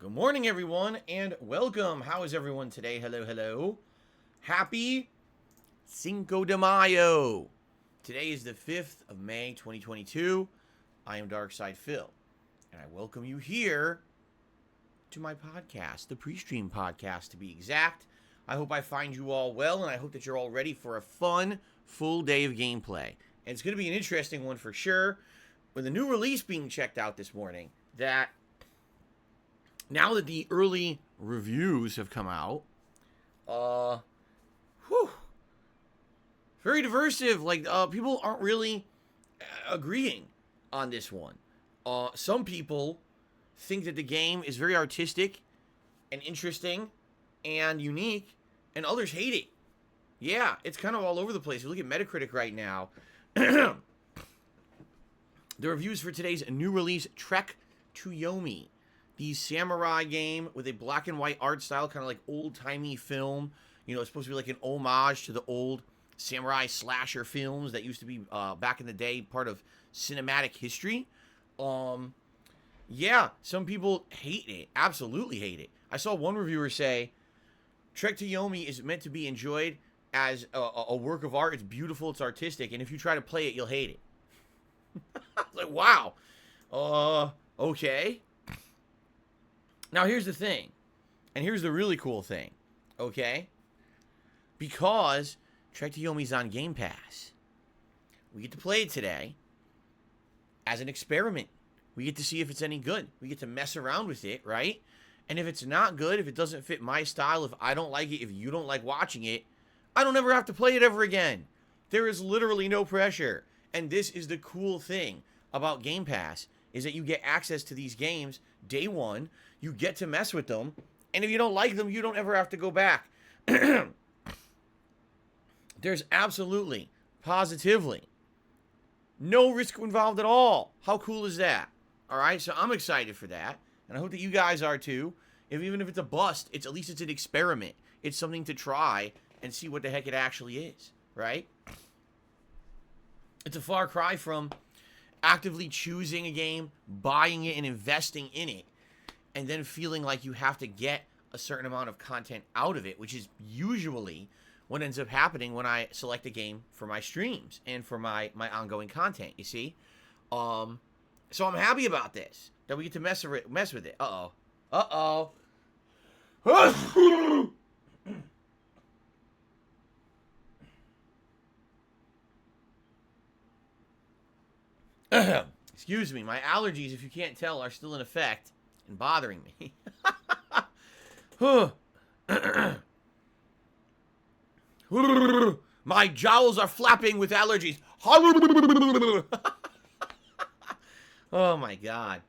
Good morning, everyone, and welcome. How is everyone today? Hello, hello. Happy Cinco de Mayo. Today is the 5th of May, 2022. I am Darkside Phil, and I welcome you here to my podcast, the PreStream podcast, to be exact. I hope I find you all well, and I hope that you're all ready for a fun, full day of gameplay. And it's going to be an interesting one for sure. With a new release being checked out this morning, that now that the early reviews have come out, very diversive. Like, people aren't really agreeing on this one. Some people think that the game is very artistic and interesting and unique, and others hate it. Yeah, it's kind of all over the place. If you look at Metacritic right now, the reviews for today's new release, Trek to Yomi, the samurai game with a black and white art style, kind of like old-timey film. You know, it's supposed to be like an homage to the old samurai slasher films that used to be, back in the day, part of cinematic history. Yeah, some people hate it. Absolutely hate it. I saw one reviewer say, Trek to Yomi is meant to be enjoyed as a work of art. It's beautiful, it's artistic, and if you try to play it, you'll hate it. Like, wow. Okay. Now, here's the thing. And here's the really cool thing. Okay? Because Trek to Yomi's on Game Pass, we get to play it today as an experiment. We get to see if it's any good. We get to mess around with it, right? And if it's not good, if it doesn't fit my style, if I don't like it, if you don't like watching it, I don't ever have to play it ever again. There is literally no pressure. And this is the cool thing about Game Pass, is that you get access to these games day one. You get to mess with them. And if you don't like them, you don't ever have to go back. There's absolutely, positively, no risk involved at all. How cool is that? All right, so I'm excited for that. And I hope that you guys are too. Even if it's a bust, at least it's an experiment. It's something to try and see what the heck it actually is, right? It's a far cry from actively choosing a game, buying it, and investing in it, and then feeling like you have to get a certain amount of content out of it, which is usually what ends up happening when I select a game for my streams and for my ongoing content, you see? So I'm happy about this, that we get to mess with it. Uh-oh. Excuse me, my allergies, if you can't tell, are still in effect and bothering me. My jowls are flapping with allergies. Oh my god.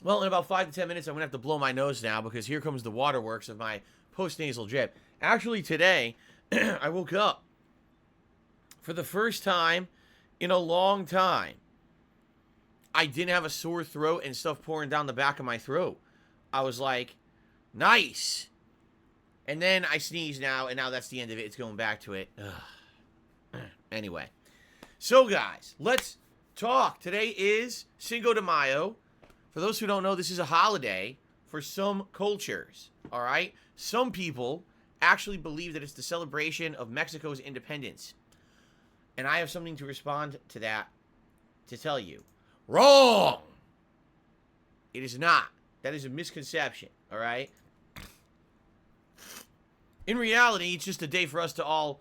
Well, in about 5 to 10 minutes, I'm going to have to blow my nose now because here comes the waterworks of my post-nasal drip. Actually, today, I woke up for the first time in a long time. I didn't have a sore throat and stuff pouring down the back of my throat. I was like, nice. And then I sneeze now, and now that's the end of it. It's going back to it. Ugh. Anyway. So, guys, let's talk. Today is Cinco de Mayo. For those who don't know, this is a holiday for some cultures, all right? Some people actually believe that it's the celebration of Mexico's independence. And I have something to respond to that to tell you. Wrong! It is not. That is a misconception, all right? In reality, it's just a day for us to all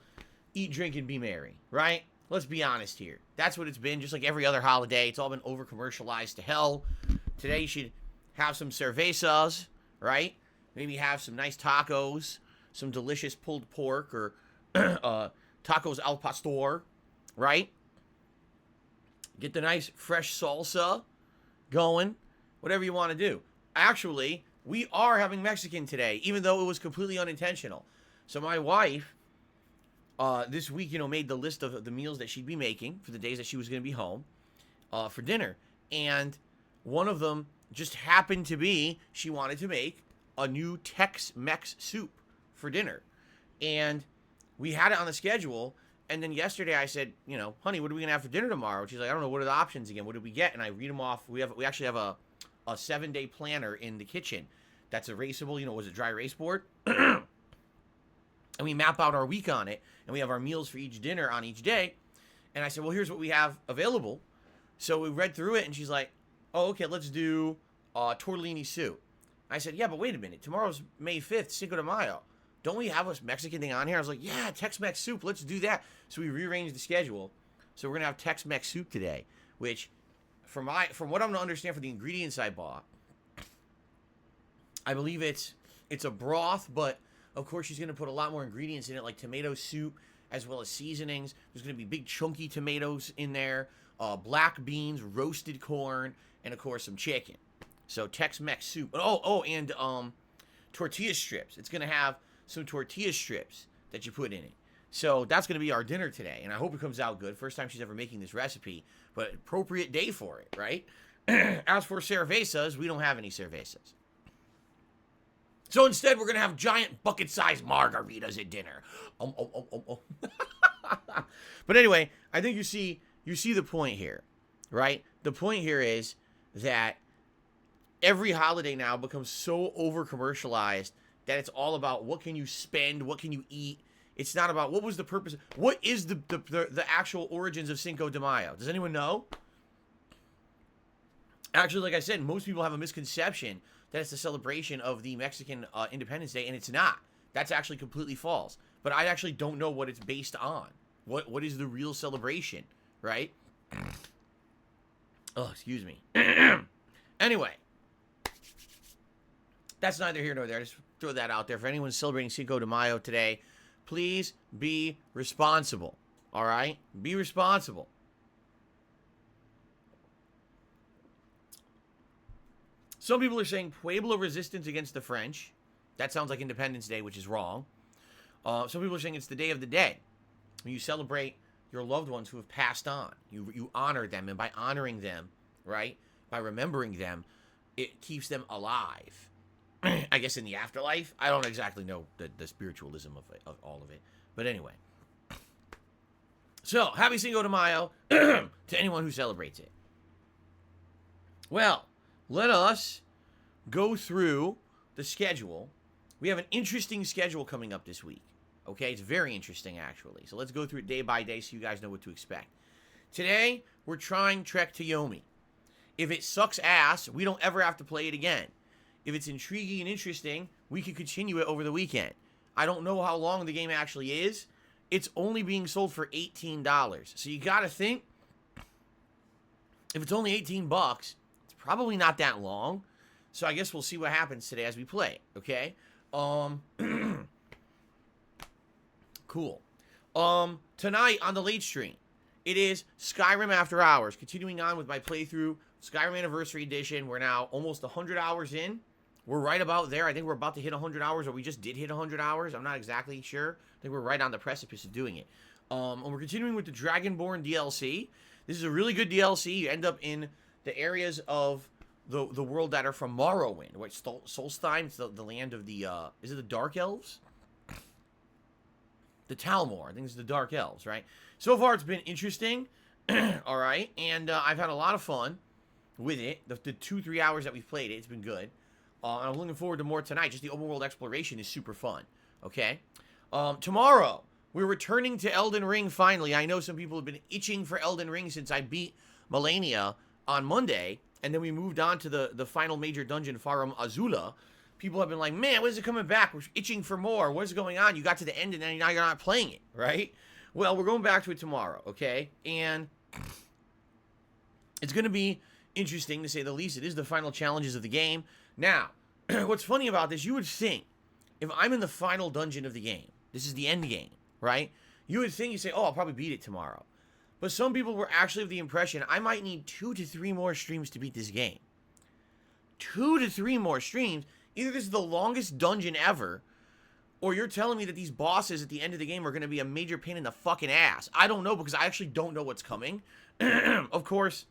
eat, drink, and be merry, right? Let's be honest here. That's what it's been, just like every other holiday. It's all been over-commercialized to hell. Today you should have some cervezas, right? Maybe have some nice tacos, some delicious pulled pork, or tacos al pastor, right? Get the nice fresh salsa going, whatever you want to do. Actually, we are having Mexican today, even though it was completely unintentional. So my wife, this week, made the list of the meals that she'd be making for the days that she was going to be home for dinner. And one of them just happened to be she wanted to make a new Tex-Mex soup for dinner. And we had it on the schedule, And then yesterday I said, you know, honey, what are we gonna have for dinner tomorrow? And she's like, I don't know. What are the options again? What did we get? And I read them off. We actually have a 7-day planner in the kitchen that's erasable. You know, was a dry erase board. And we map out our week on it, and we have our meals for each dinner on each day. And I said, well, here's what we have available. So we read through it, and she's like, oh, okay, let's do tortellini soup. I said, yeah, but wait a minute. Tomorrow's May 5th, Cinco de Mayo. Don't we have a Mexican thing on here? I was like, yeah, Tex-Mex soup. Let's do that. So we rearranged the schedule. So we're going to have Tex-Mex soup today, which from what I'm going to understand for the ingredients I bought, I believe it's a broth, but of course she's going to put a lot more ingredients in it, like tomato soup, as well as seasonings. There's going to be big chunky tomatoes in there, black beans, roasted corn, and of course some chicken. So Tex-Mex soup. And tortilla strips. It's going to have some tortilla strips that you put in it. So that's going to be our dinner today, and I hope it comes out good. First time she's ever making this recipe, but appropriate day for it, right? As for cervezas, we don't have any cervezas. So instead, we're going to have giant bucket-sized margaritas at dinner. But anyway, I think you see the point here, right? The point here is that every holiday now becomes so over-commercialized that it's all about what can you spend, what can you eat. It's not about what was the purpose. What is the actual origins of Cinco de Mayo? Does anyone know? Actually, like I said, most people have a misconception that it's the celebration of the Mexican Independence Day, and it's not. That's actually completely false. But I actually don't know what it's based on. What is the real celebration, right? Oh, excuse me. Anyway, that's neither here nor there. Just throw that out there. For anyone celebrating Cinco de Mayo today, please be responsible. All right? Be responsible. Some people are saying Pueblo resistance against the French. That sounds like Independence Day, which is wrong. Some people are saying it's the Day of the Dead. When you celebrate your loved ones who have passed on. You honor them, and by honoring them, right, by remembering them, it keeps them alive. I guess in the afterlife. I don't exactly know the spiritualism of all of it. But anyway. So, happy Cinco de Mayo to anyone who celebrates it. Well, let us go through the schedule. We have an interesting schedule coming up this week. Okay, it's very interesting, actually. So let's go through it day by day so you guys know what to expect. Today, we're trying Trek to Yomi. If it sucks ass, we don't ever have to play it again. If it's intriguing and interesting, we can continue it over the weekend. I don't know how long the game actually is. It's only being sold for $18. So you gotta think, if it's only 18 bucks, it's probably not that long. So I guess we'll see what happens today as we play it, okay? Cool. Tonight on the late stream, it is Skyrim After Hours. Continuing on with my playthrough, Skyrim Anniversary Edition. We're now almost 100 hours in. We're right about there. I think we're about to hit 100 hours, or we just did hit 100 hours. I'm not exactly sure. I think we're right on the precipice of doing it. And we're continuing with the Dragonborn DLC. This is a really good DLC. You end up in the areas of the world that are from Morrowind. What, Solstheim? It's the land of the, is it the Dark Elves? The Talmor. I think it's the Dark Elves, right? So far, it's been interesting. All right. And I've had a lot of fun with it. The 2-3 hours that we've played it, it's been good. And I'm looking forward to more tonight. Just the open world exploration is super fun. Okay? Tomorrow, we're returning to Elden Ring finally. I know some people have been itching for Elden Ring since I beat Melania on Monday. And then we moved on to the final major dungeon, Farum Azula. People have been like, man, when is it coming back? We're itching for more. What is going on? You got to the end and then now you're not playing it, right? Well, we're going back to it tomorrow, okay? And it's going to be interesting, to say the least. It is the final challenges of the game. Now, what's funny about this, you would think, if I'm in the final dungeon of the game, this is the end game, right? You would think, you say, oh, I'll probably beat it tomorrow. But some people were actually of the impression, I might need 2 to 3 more streams to beat this game. 2 to 3 more streams? Either this is the longest dungeon ever, or you're telling me that these bosses at the end of the game are going to be a major pain in the fucking ass. I don't know, because I actually don't know what's coming. Of course,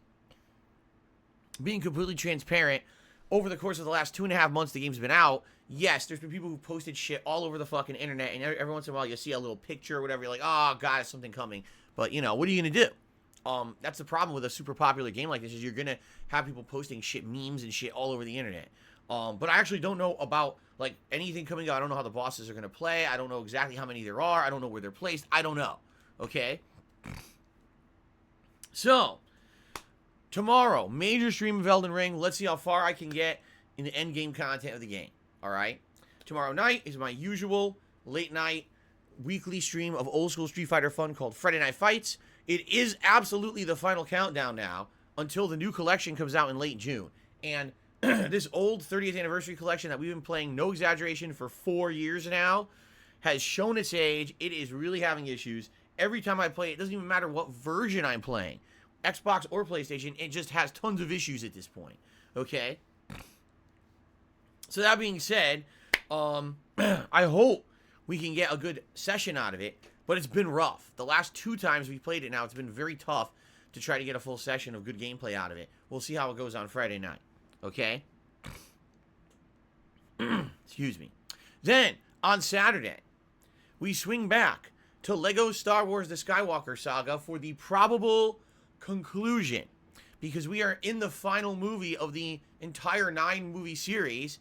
being completely transparent, over the course of the last 2.5 months the game's been out, yes, there's been people who've posted shit all over the fucking internet, and every once in a while you'll see a little picture or whatever, you're like, oh, God, there's something coming. But, you know, what are you going to do? That's the problem with a super popular game like this, is you're going to have people posting shit, memes and shit all over the internet. But I actually don't know about, like, anything coming out. I don't know how the bosses are going to play. I don't know exactly how many there are. I don't know where they're placed. I don't know. Okay? So, tomorrow, major stream of Elden Ring. Let's see how far I can get in the end game content of the game. Alright? Tomorrow night is my usual late night weekly stream of old school Street Fighter fun called Friday Night Fights. It is absolutely the final countdown now until the new collection comes out in late June. And this old 30th anniversary collection that we've been playing, no exaggeration, for 4 years now, has shown its age. It is really having issues. Every time I play it, doesn't even matter what version I'm playing, Xbox or PlayStation, it just has tons of issues at this point. Okay? So that being said, I hope we can get a good session out of it, but it's been rough. The last 2 times we played it now, it's been very tough to try to get a full session of good gameplay out of it. We'll see how it goes on Friday night. Okay? Excuse me. Then, on Saturday, we swing back to LEGO Star Wars The Skywalker Saga for the probable conclusion. Because we are in the final movie of the entire 9-movie series,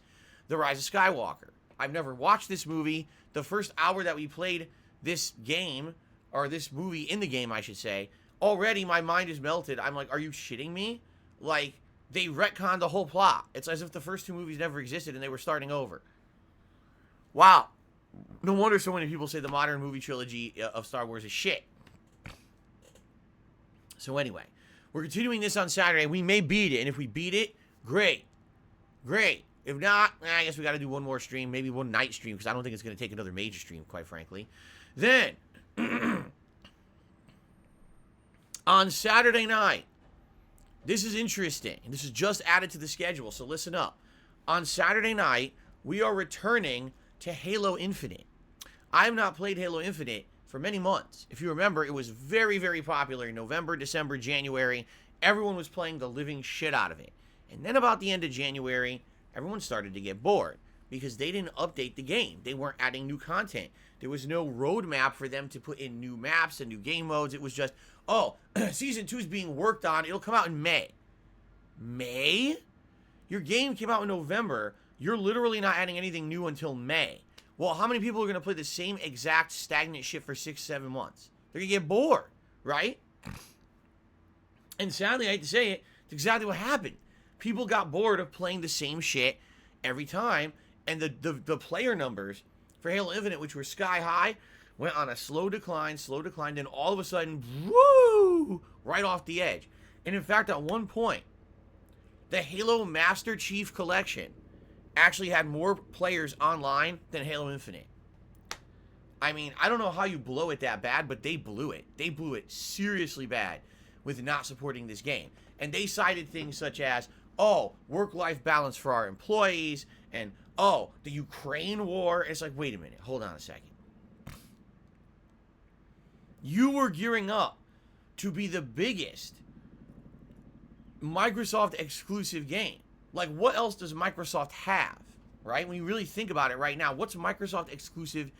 The Rise of Skywalker. I've never watched this movie. The first hour that we played this game, or this movie in the game, I should say, already my mind is melted. I'm like, are you shitting me? Like, they retconned the whole plot. It's as if the first 2 movies never existed and they were starting over. Wow. No wonder so many people say the modern movie trilogy of Star Wars is shit. So anyway, we're continuing this on Saturday. We may beat it, and if we beat it, great. Great. If not, I guess we got to do one more stream, maybe one night stream, because I don't think it's going to take another major stream, quite frankly. Then, on Saturday night, this is interesting, and this is just added to the schedule, so listen up. On Saturday night, we are returning to Halo Infinite. I have not played Halo Infinite for many months. If you remember, it was very, very popular in November, December, January. Everyone was playing the living shit out of it. And then about the end of January, everyone started to get bored because they didn't update the game. They weren't adding new content. There was no roadmap for them to put in new maps and new game modes. It was just, oh, Season 2 is being worked on. It'll come out in May. May? Your game came out in November. You're literally not adding anything new until May. Well, how many people are going to play the same exact stagnant shit for 6-7 months? They're going to get bored, right? And sadly, I hate to say it, it's exactly what happened. People got bored of playing the same shit every time, and the player numbers for Halo Infinite, which were sky high, went on a slow decline, and all of a sudden, woo, right off the edge. And in fact, at one point, the Halo Master Chief Collection actually had more players online than Halo Infinite. I mean, I don't know how you blow it that bad, but they blew it. They blew it seriously bad with not supporting this game. And they cited things such as, oh, work-life balance for our employees, and, oh, the Ukraine war. It's like, wait a minute, hold on a second. You were gearing up to be the biggest Microsoft exclusive game. Like, what else does Microsoft have, right? When you really think about it right now, what's Microsoft exclusive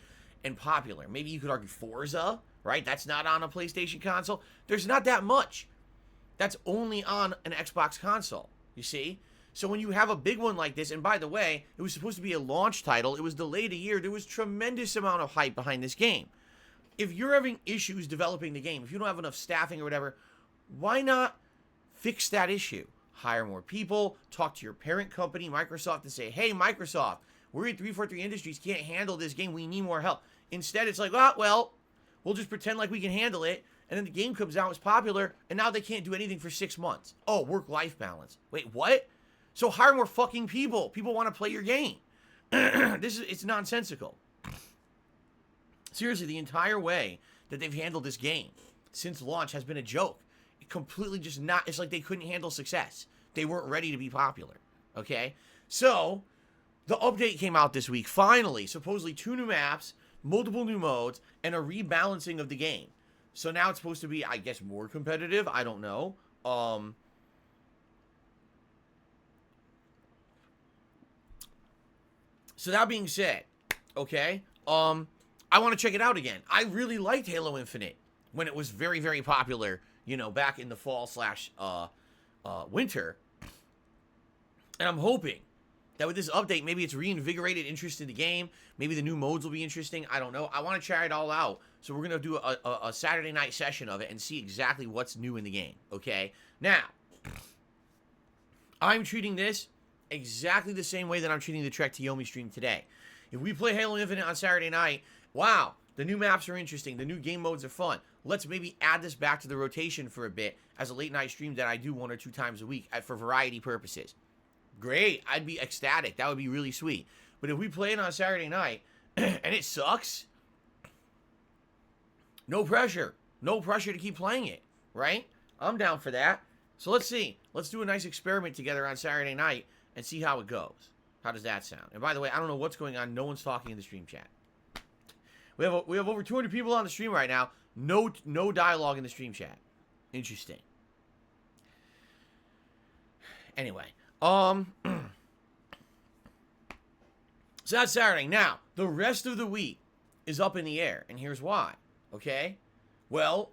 and popular? Maybe you could argue Forza, right? That's not on a PlayStation console. There's not that much. That's only on an Xbox console, you see? So when you have a big one like this, and by the way, it was supposed to be a launch title. It was delayed a year. There was tremendous amount of hype behind this game. If you're having issues developing the game, if you don't have enough staffing or whatever, why not fix that issue? Hire more people, talk to your parent company, Microsoft, and say, hey, Microsoft, we're at 343 Industries, can't handle this game, we need more help. Instead, it's like, oh, well, we'll just pretend like we can handle it, and then the game comes out, it's popular, and now they can't do anything for 6 months. Oh, work-life balance. Wait, what? So hire more fucking people. People want to play your game. It's nonsensical. Seriously, the entire way that they've handled this game since launch has been a joke. Completely just not, it's like they couldn't handle success. They weren't ready to be popular, okay? So, the update came out this week, finally, supposedly 2 new maps, multiple new modes, and a rebalancing of the game. So now it's supposed to be, I guess, more competitive, I don't know. So that being said, okay, I want to check it out again. I really liked Halo Infinite when it was very, very popular, you know, back in the fall slash winter. And I'm hoping that with this update, maybe it's reinvigorated interest in the game. Maybe the new modes will be interesting. I don't know. I want to try it all out. So we're going to do a Saturday night session of it and see exactly what's new in the game, okay? Now, I'm treating this exactly the same way that I'm treating the Trek to Yomi stream today. If we play Halo Infinite on Saturday night, wow, the new maps are interesting. The new game modes are fun. Let's maybe add this back to the rotation for a bit as a late night stream that I do 1 or 2 times a week for variety purposes. Great. I'd be ecstatic. That would be really sweet. But if we play it on Saturday night and it sucks, no pressure. No pressure to keep playing it, right? I'm down for that. So let's see. Let's do a nice experiment together on Saturday night and see how it goes. How does that sound? And by the way, I don't know what's going on. No one's talking in the stream chat. We have over 200 people on the stream right now. No dialogue in the stream chat. Interesting. Anyway, so that's Saturday. Now, the rest of the week is up in the air, and here's why. Okay? Well,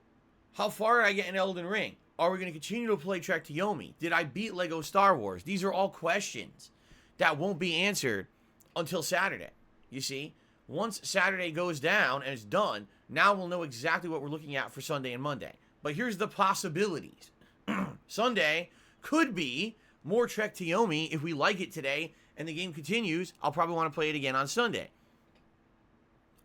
how far did I get in Elden Ring? Are we going to continue to play Trek to Yomi? Did I beat Lego Star Wars? These are all questions that won't be answered until Saturday. You see? Once Saturday goes down and it's done, now we'll know exactly what we're looking at for Sunday and Monday. But here's the possibilities. Sunday could be more Trek to Yomi if we like it today and the game continues. I'll probably want to play it again on Sunday.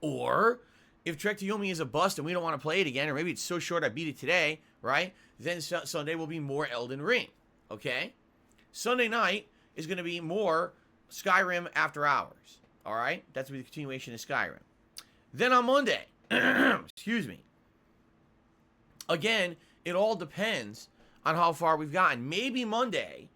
Or if Trek to Yomi is a bust and we don't want to play it again, or maybe it's so short I beat it today, right? Then Sunday will be more Elden Ring, okay? Sunday night is going to be more Skyrim After Hours, all right? That's going to be the continuation of Skyrim. Then on Monday, excuse me, again, it all depends on how far we've gotten. Maybe Monday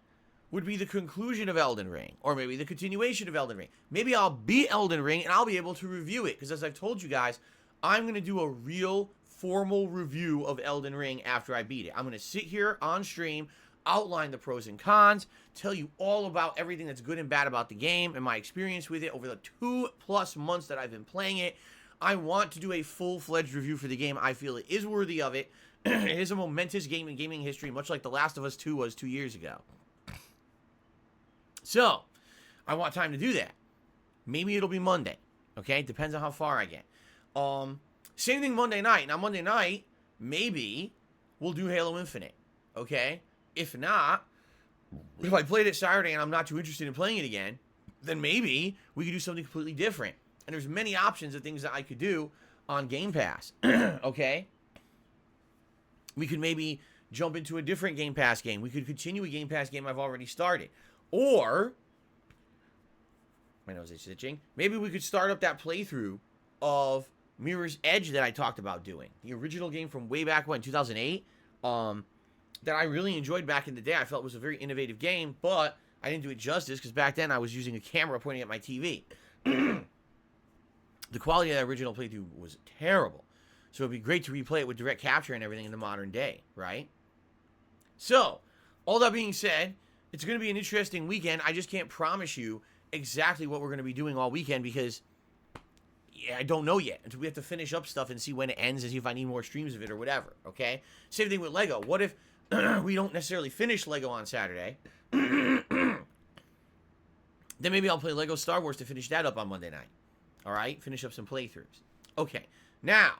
would be the conclusion of Elden Ring, or maybe the continuation of Elden Ring. Maybe I'll beat Elden Ring and I'll be able to review it, because as I've told you guys, I'm going to do a real formal review of Elden Ring after I beat it. I'm going to sit here on stream, outline the pros and cons, tell you all about everything that's good and bad about the game and my experience with it over the 2+ months that I've been playing it. I want to do a full-fledged review for the game. I feel it is worthy of it. It is a momentous game in gaming history, much like The Last of Us 2 was 2 years ago. So, I want time to do that. Maybe it'll be Monday. Okay? Depends on how far I get. Same thing Monday night. Now, Monday night, maybe we'll do Halo Infinite. Okay? If not, if I played it Saturday and I'm not too interested in playing it again, then maybe we could do something completely different. And there's many options of things that I could do on Game Pass. Okay? We could maybe jump into a different Game Pass game. We could continue a Game Pass game I've already started. Or, my nose is itching, maybe we could start up that playthrough of Mirror's Edge that I talked about doing. The original game from way back when, 2008, that I really enjoyed back in the day. I felt it was a very innovative game, but I didn't do it justice because back then I was using a camera pointing at my TV. The quality of that original playthrough was terrible. So it'd be great to replay it with direct capture and everything in the modern day, right? So, all that being said, it's going to be an interesting weekend. I just can't promise you exactly what we're going to be doing all weekend because I don't know yet. Until we have to finish up stuff and see when it ends and see if I need more streams of it or whatever, okay? Same thing with Lego. What if we don't necessarily finish Lego on Saturday? Then maybe I'll play Lego Star Wars to finish that up on Monday night. All right? Finish up some playthroughs. Okay. Now,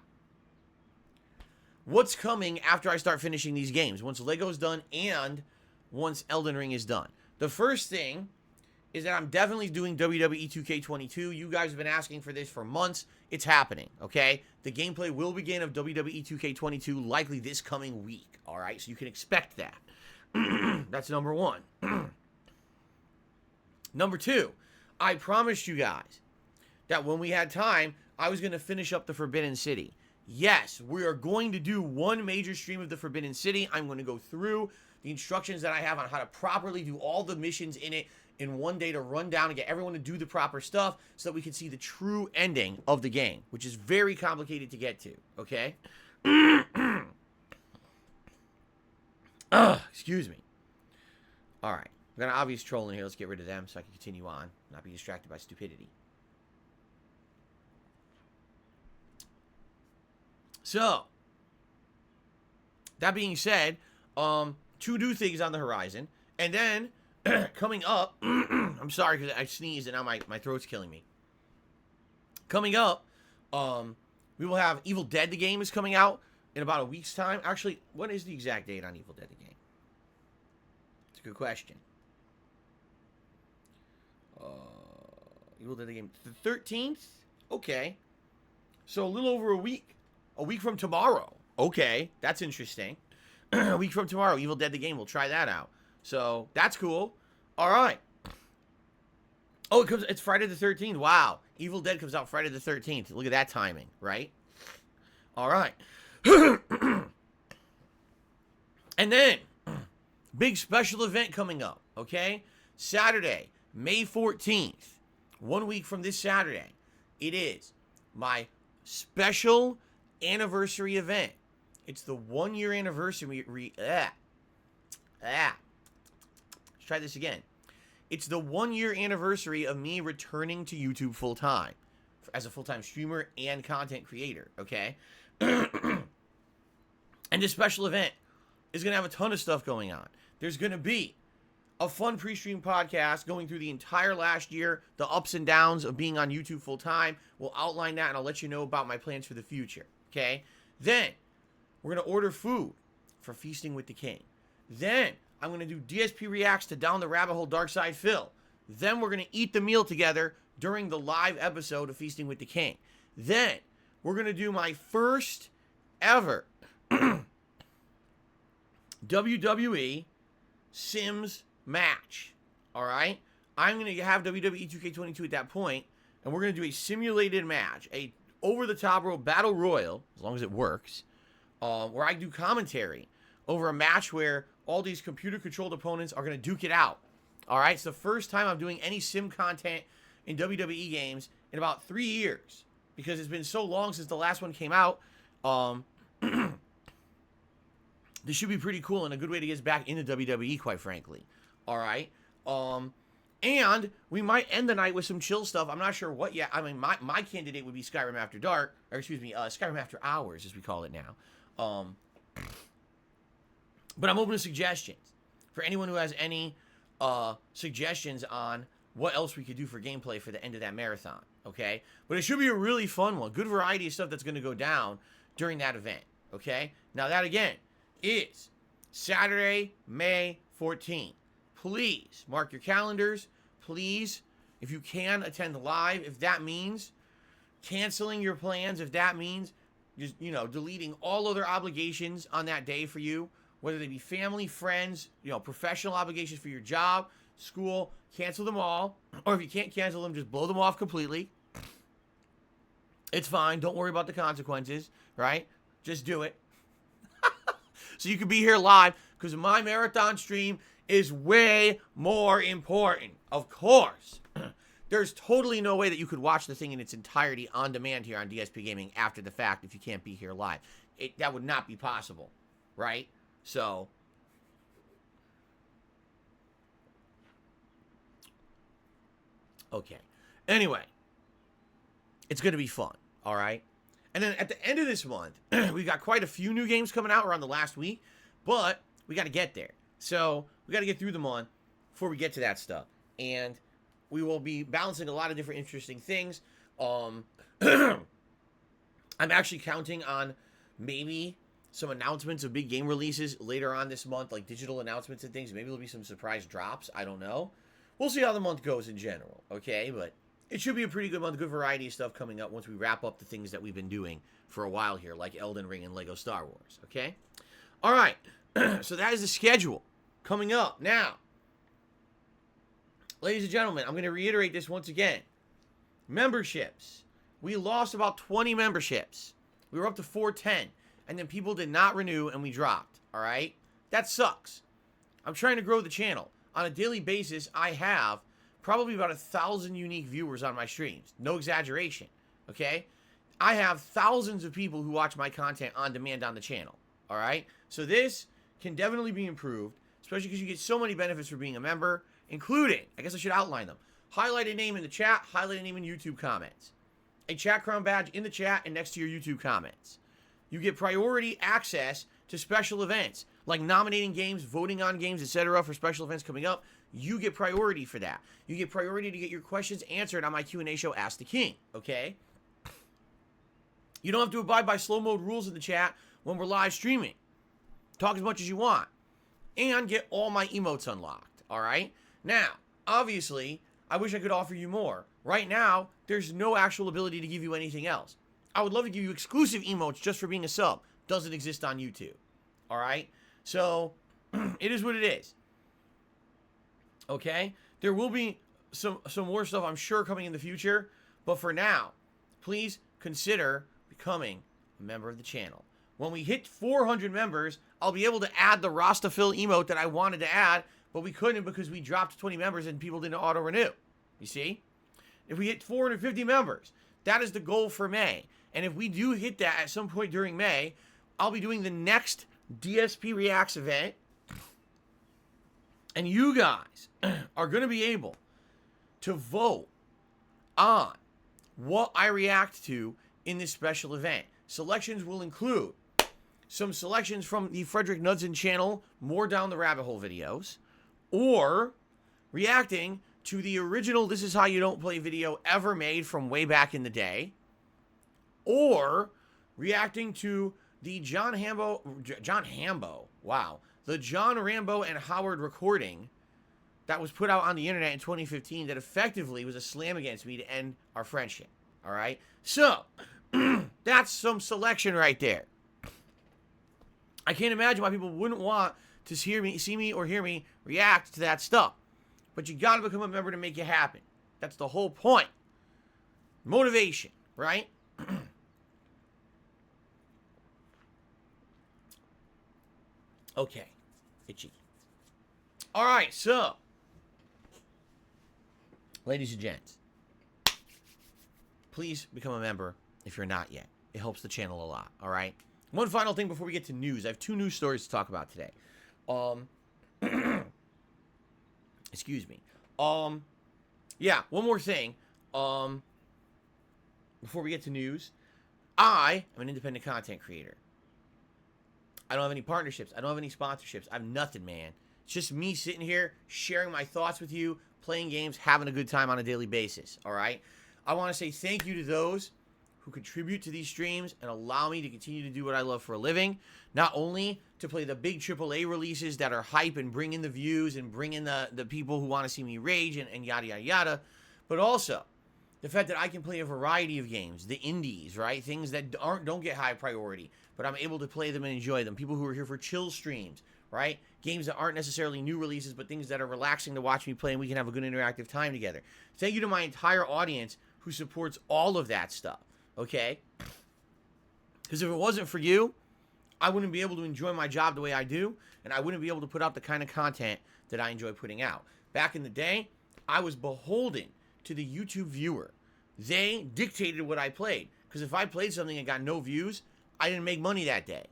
what's coming after I start finishing these games? Once Lego's done and once Elden Ring is done. The first thing is that I'm definitely doing WWE 2K22. You guys have been asking for this for months. It's happening, okay? The gameplay will begin of WWE 2K22 likely this coming week, all right? So you can expect that. That's number one. Number two, I promised you guys that when we had time, I was going to finish up the Forbidden City. Yes, we are going to do one major stream of the Forbidden City. I'm going to go through the instructions that I have on how to properly do all the missions in it in one day to run down and get everyone to do the proper stuff so that we can see the true ending of the game, which is very complicated to get to, okay? Excuse me. All right. I've got an obvious troll in here. Let's get rid of them so I can continue on, not be distracted by stupidity. So, that being said, two new things on the horizon. And then, coming up, I'm sorry because I sneezed and now my throat's killing me. Coming up, we will have Evil Dead, the game is coming out in about a week's time. Actually, what is the exact date on Evil Dead, the game? It's a good question. Evil Dead, the game. The 13th? Okay. So a little over a week. A week from tomorrow. Okay, that's interesting. A week from tomorrow, Evil Dead, the game. We'll try that out. So, that's cool. All right. Oh, it's Friday the 13th. Wow. Evil Dead comes out Friday the 13th. Look at that timing, right? All right. And then, big special event coming up, okay? Saturday, May 14th. 1 week from this Saturday. It is my special anniversary event. It's the 1 year anniversary. Let's try this again. It's the 1 year anniversary of me returning to YouTube full time as a full time streamer and content creator. Okay. And this special event is going to have a ton of stuff going on. There's going to be a fun pre-stream podcast going through the entire last year, the ups and downs of being on YouTube full time. We'll outline that and I'll let you know about my plans for the future. Okay. Then we're going to order food for Feasting with the King. Then I'm going to do DSP Reacts to Down the Rabbit Hole Dark Side Phil. Then we're going to eat the meal together during the live episode of Feasting with the King. Then we're going to do my first ever WWE Sims match. All right? I'm going to have WWE 2K22 at that point, and we're going to do a simulated match, a over-the-top rope battle royal, as long as it works, where I do commentary over a match where all these computer-controlled opponents are going to duke it out. All right? It's the first time I'm doing any sim content in WWE games in about 3 years because it's been so long since the last one came out. This should be pretty cool and a good way to get us back into WWE, quite frankly. All right? And we might end the night with some chill stuff. I'm not sure what yet. I mean, my candidate would be Skyrim After Dark, or excuse me, Skyrim After Hours, as we call it now. But I'm open to suggestions for anyone who has any suggestions on what else we could do for gameplay for the end of that marathon, okay? But it should be a really fun one. Good variety of stuff that's going to go down during that event, okay? Now, that, again, is Saturday, May 14th. Please mark your calendars. Please, if you can, attend live. If that means canceling your plans, if that means just, deleting all other obligations on that day for you, whether they be family, friends, professional obligations for your job, school, cancel them all. Or if you can't cancel them, just blow them off completely. It's fine. Don't worry about the consequences, right? Just do it. So you can be here live, because my marathon stream is way more important. Of course. There's totally no way that you could watch the thing in its entirety on demand here on DSP Gaming after the fact if you can't be here live. That would not be possible, right? So, okay. Anyway, it's going to be fun, all right? And then at the end of this month, we got quite a few new games coming out around the last week, but we got to get there. So, we got to get through the month before we get to that stuff. And we will be balancing a lot of different interesting things. I'm actually counting on maybe some announcements of big game releases later on this month, like digital announcements and things. Maybe there'll be some surprise drops. I don't know. We'll see how the month goes in general, okay? But it should be a pretty good month, good variety of stuff coming up once we wrap up the things that we've been doing for a while here, like Elden Ring and Lego Star Wars, okay? All right, so that is the schedule coming up. Now, ladies and gentlemen, I'm going to reiterate this once again. Memberships. We lost about 20 memberships. We were up to 410, and then people did not renew, and we dropped, all right? That sucks. I'm trying to grow the channel. On a daily basis, I have probably about 1,000 unique viewers on my streams. No exaggeration, okay? I have thousands of people who watch my content on demand on the channel, all right? So this can definitely be improved, especially because you get so many benefits for being a member, including, I guess I should outline them, highlight a name in the chat, highlight a name in YouTube comments, a chat crown badge in the chat and next to your YouTube comments, You get priority access to special events, like nominating games, voting on games, etc. for special events coming up. You get priority for that. You get priority to get your questions answered on my Q&A show, Ask the King, okay? You don't have to abide by slow mode rules in the chat when we're live streaming. Talk as much as you want. And get all my emotes unlocked, all right? Now, obviously, I wish I could offer you more. Right now, there's no actual ability to give you anything else. I would love to give you exclusive emotes just for being a sub. Doesn't exist on YouTube, all right? So, it is what it is. Okay? There will be some more stuff, I'm sure, coming in the future. But for now, please consider becoming a member of the channel. When we hit 400 members, I'll be able to add the Rastafill emote that I wanted to add, but we couldn't because we dropped 20 members and people didn't auto-renew. You see? If we hit 450 members, that is the goal for May. And if we do hit that at some point during May, I'll be doing the next DSP Reacts event. And you guys are going to be able to vote on what I react to in this special event. Selections will include some selections from the Frederick Knudsen channel, more down the rabbit hole videos, or reacting to the original This Is How You Don't Play video ever made from way back in the day, or reacting to the the John Rambo and Howard recording that was put out on the internet in 2015 that effectively was a slam against me to end our friendship. All right? So, that's some selection right there. I can't imagine why people wouldn't want to see me or hear me react to that stuff. But you got to become a member to make it happen. That's the whole point. Motivation, right? Okay. Itchy. All right, so, ladies and gents, please become a member if you're not yet. It helps the channel a lot, all right? One final thing before we get to news. I have 2 news stories to talk about today. Excuse me. Yeah, one more thing. Before we get to news, I am an independent content creator. I don't have any partnerships. I don't have any sponsorships. I have nothing, man. It's just me sitting here, sharing my thoughts with you, playing games, having a good time on a daily basis, all right? I want to say thank you to those who contribute to these streams and allow me to continue to do what I love for a living. Not only to play the big AAA releases that are hype and bring in the views and bring in the people who want to see me rage and yada, yada, yada, but also the fact that I can play a variety of games, the indies, right? Things that don't get high priority, but I'm able to play them and enjoy them. People who are here for chill streams, right? Games that aren't necessarily new releases, but things that are relaxing to watch me play and we can have a good interactive time together. Thank you to my entire audience who supports all of that stuff, okay? Because if it wasn't for you, I wouldn't be able to enjoy my job the way I do, and I wouldn't be able to put out the kind of content that I enjoy putting out. Back in the day, I was beholden to the YouTube viewer. They dictated what I played. Because if I played something and got no views, I didn't make money that day.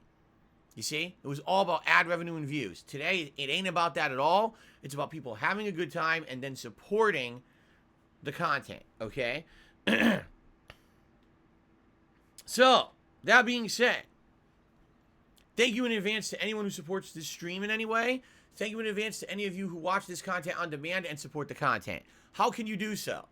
You see? It was all about ad revenue and views. Today, it ain't about that at all. It's about people having a good time and then supporting the content, okay? So, that being said, thank you in advance to anyone who supports this stream in any way. Thank you in advance to any of you who watch this content on demand and support the content. How can you do so?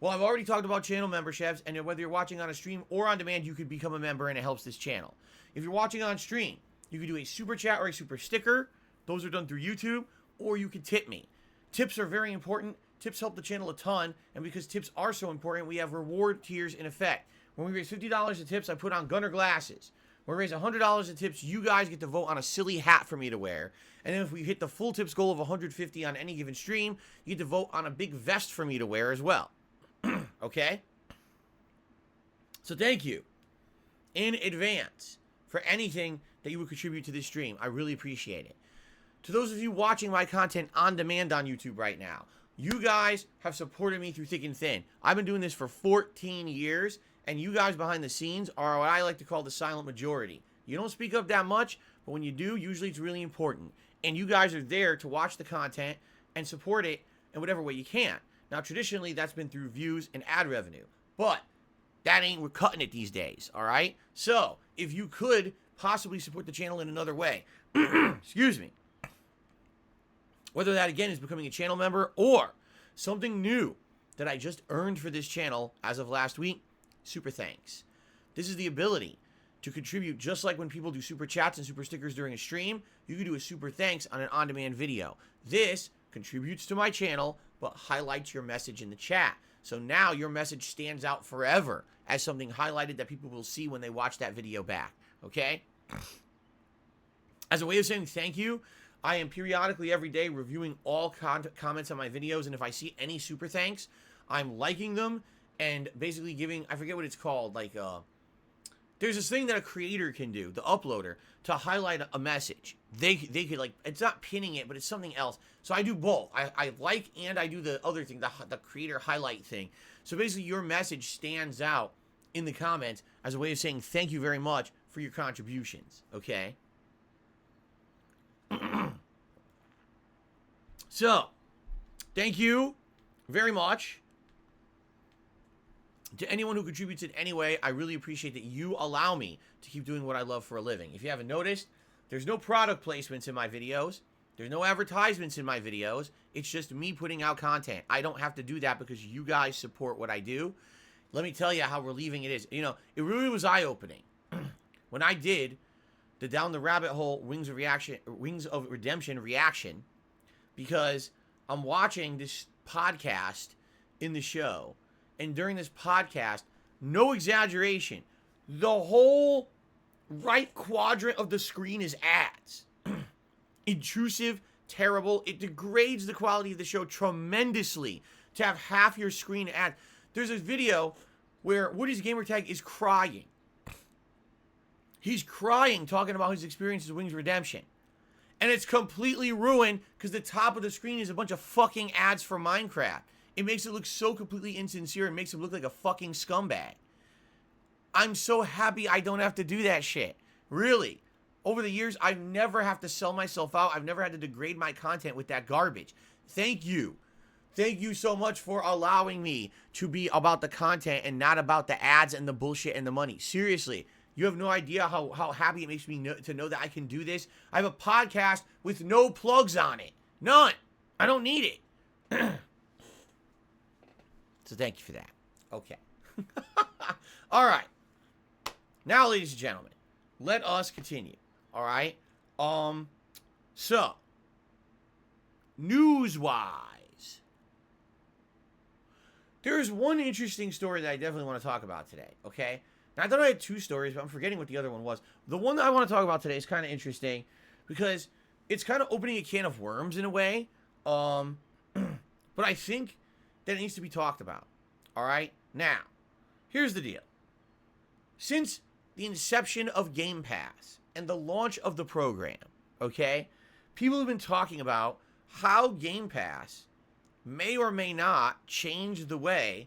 Well, I've already talked about channel memberships, and whether you're watching on a stream or on demand, you could become a member, and it helps this channel. If you're watching on stream, you can do a super chat or a super sticker. Those are done through YouTube, or you can tip me. Tips are very important. Tips help the channel a ton, and because tips are so important, we have reward tiers in effect. When we raise $50 in tips, I put on Gunner glasses. When we raise $100 in tips, you guys get to vote on a silly hat for me to wear. And then if we hit the full tips goal of 150 on any given stream, you get to vote on a big vest for me to wear as well. Okay? So thank you in advance for anything that you would contribute to this stream. I really appreciate it. To those of you watching my content on demand on YouTube right now, you guys have supported me through thick and thin. I've been doing this for 14 years, and you guys behind the scenes are what I like to call the silent majority. You don't speak up that much, but when you do, usually it's really important. And you guys are there to watch the content and support it in whatever way you can. Now, traditionally, that's been through views and ad revenue. But We're cutting it these days, all right? So, if you could possibly support the channel in another way, excuse me, whether that, again, is becoming a channel member or something new that I just earned for this channel as of last week, super thanks. This is the ability to contribute, just like when people do super chats and super stickers during a stream, you can do a super thanks on an on-demand video. This contributes to my channel, but highlights your message in the chat. So now your message stands out forever as something highlighted that people will see when they watch that video back, okay? As a way of saying thank you, I am periodically every day reviewing all comments on my videos, and if I see any super thanks, I'm liking them and basically giving, I forget what it's called, like, there's this thing that a creator can do, the uploader, to highlight a message. They could, like, it's not pinning it, but it's something else. So I do both. I like and I do the other thing, the creator highlight thing. So basically your message stands out in the comments as a way of saying thank you very much for your contributions, okay? So, thank you very much to anyone who contributes in any way. I really appreciate that you allow me to keep doing what I love for a living. If you haven't noticed, there's no product placements in my videos. There's no advertisements in my videos. It's just me putting out content. I don't have to do that because you guys support what I do. Let me tell you how relieving it is. You know, it really was eye-opening. When I did the Down the Rabbit Hole Wings of Redemption reaction, because I'm watching this podcast in the show, and during this podcast, no exaggeration, the whole right quadrant of the screen is ads. Intrusive, terrible. It degrades the quality of the show tremendously to have half your screen ad. There's a video where Woody's gamertag is crying. He's crying talking about his experiences with Wings Redemption. And it's completely ruined because the top of the screen is a bunch of fucking ads for Minecraft. It makes it look so completely insincere. It makes him look like a fucking scumbag. I'm so happy I don't have to do that shit. Really. Over the years, I've never have to sell myself out. I've never had to degrade my content with that garbage. Thank you. Thank you so much for allowing me to be about the content and not about the ads and the bullshit and the money. Seriously. You have no idea how happy it makes me to know that I can do this. I have a podcast with no plugs on it. None. I don't need it. So thank you for that. Okay. All right. Now, ladies and gentlemen, let us continue. All right. So, news-wise, there's one interesting story that I definitely want to talk about today, okay? Now, I thought I had two stories, but I'm forgetting what the other one was. The one that I want to talk about today is kind of interesting because it's kind of opening a can of worms in a way. But I think that it needs to be talked about. All right? Now, here's the deal. Since the inception of Game Pass and the launch of the program, okay, people have been talking about how Game Pass may or may not change the way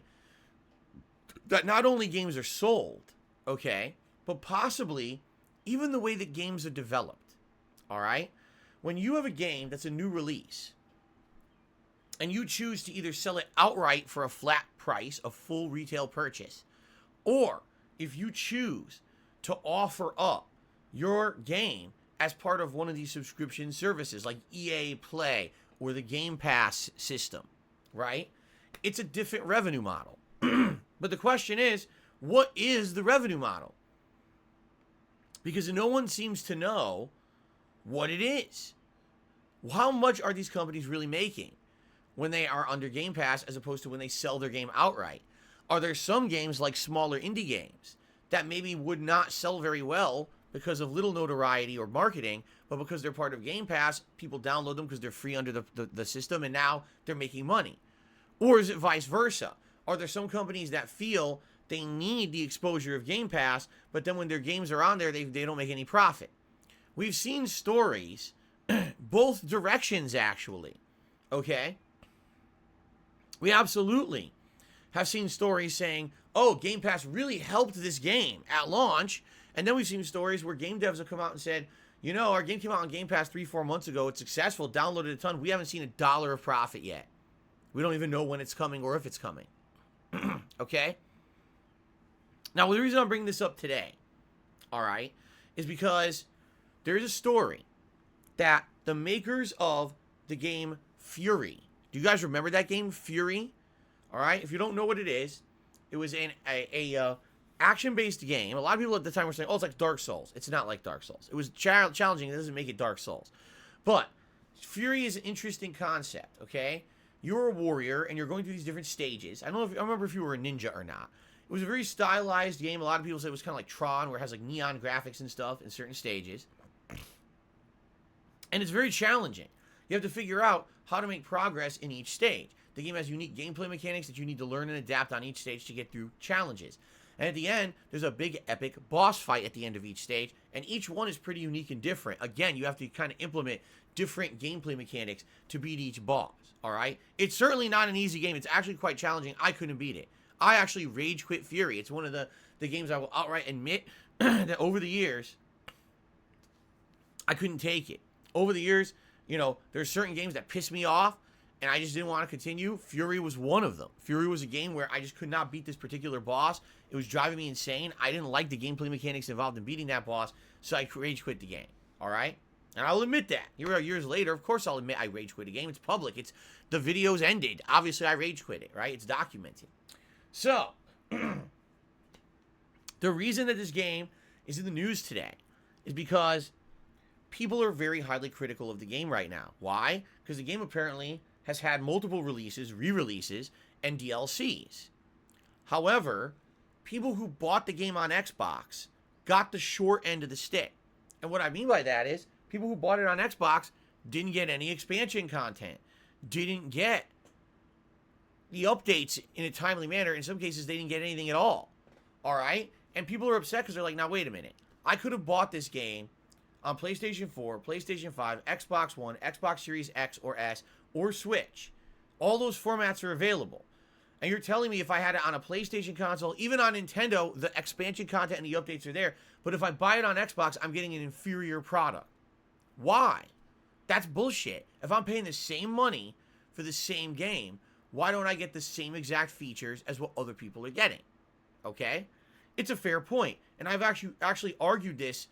that not only games are sold, okay, but possibly even the way that games are developed, all right? When you have a game that's a new release and you choose to either sell it outright for a flat price, a full retail purchase, or if you choose to offer up your game as part of one of these subscription services like EA Play or the Game Pass system, right? It's a different revenue model. But the question is, what is the revenue model? Because no one seems to know what it is. How much are these companies really making when they are under Game Pass as opposed to when they sell their game outright? Are there some games like smaller indie games that maybe would not sell very well because of little notoriety or marketing, but because they're part of Game Pass, people download them because they're free under the system, and now they're making money? Or is it vice versa? Are there some companies that feel they need the exposure of Game Pass, but then when their games are on there, they don't make any profit? We've seen stories, both directions actually, okay? We absolutely have seen stories saying, oh, Game Pass really helped this game at launch, and then we've seen stories where game devs have come out and said, you know, our game came out on Game Pass 3-4 months ago, it's successful, downloaded a ton, we haven't seen $1 of profit yet. We don't even know when it's coming or if it's coming. Okay? Now, the reason I'm bringing this up today, all right, is because there's a story that the makers of the game Fury, do you guys remember that game, Fury? All right, if you don't know what it is, it was a action-based game. A lot of people at the time were saying, oh, it's like Dark Souls. It's not like Dark Souls. It was challenging. It doesn't make it Dark Souls. But Fury is an interesting concept, okay? You're a warrior, and you're going through these different stages. I don't remember if you were a ninja or not. It was a very stylized game. A lot of people say it was kind of like Tron, where it has like neon graphics and stuff in certain stages. And it's very challenging. You have to figure out how to make progress in each stage. The game has unique gameplay mechanics that you need to learn and adapt on each stage to get through challenges. And at the end, there's a big epic boss fight at the end of each stage, and each one is pretty unique and different. Again, you have to kind of implement different gameplay mechanics to beat each boss, all right? It's certainly not an easy game. It's actually quite challenging. I couldn't beat it. I actually rage quit Fury. It's one of the games I will outright admit that over the years, I couldn't take it. Over the years, you know, there's certain games that piss me off, and I just didn't want to continue. Fury was one of them. Fury was a game where I just could not beat this particular boss. It was driving me insane. I didn't like the gameplay mechanics involved in beating that boss, so I rage quit the game, all right? And I'll admit that. Years later, of course I'll admit I rage quit a game. It's public. It's the video's ended. Obviously, I rage quit it, right? It's documented. So, the reason that this game is in the news today is because people are very highly critical of the game right now. Why? Because the game apparently has had multiple releases, re-releases, and DLCs. However, people who bought the game on Xbox got the short end of the stick. And what I mean by that is, people who bought it on Xbox didn't get any expansion content, didn't get the updates in a timely manner. In some cases, they didn't get anything at all. All right? And people are upset because they're like, now, wait a minute. I could have bought this game on PlayStation 4, PlayStation 5, Xbox One, Xbox Series X or S, or Switch. All those formats are available. And you're telling me if I had it on a PlayStation console, even on Nintendo, the expansion content and the updates are there. But if I buy it on Xbox, I'm getting an inferior product. Why? That's bullshit. If I'm paying the same money for the same game, why don't I get the same exact features as what other people are getting? Okay? It's a fair point. And I've actually argued this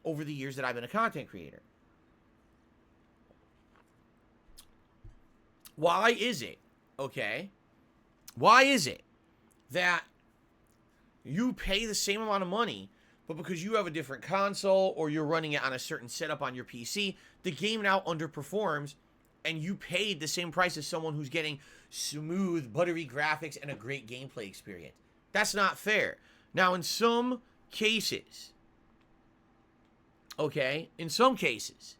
over the years that I've been a content creator. Why is it, okay? Why is it that you pay the same amount of money, but because you have a different console or you're running it on a certain setup on your PC, the game now underperforms and you paid the same price as someone who's getting smooth, buttery graphics and a great gameplay experience? That's not fair. Now, in some cases, okay, in some cases,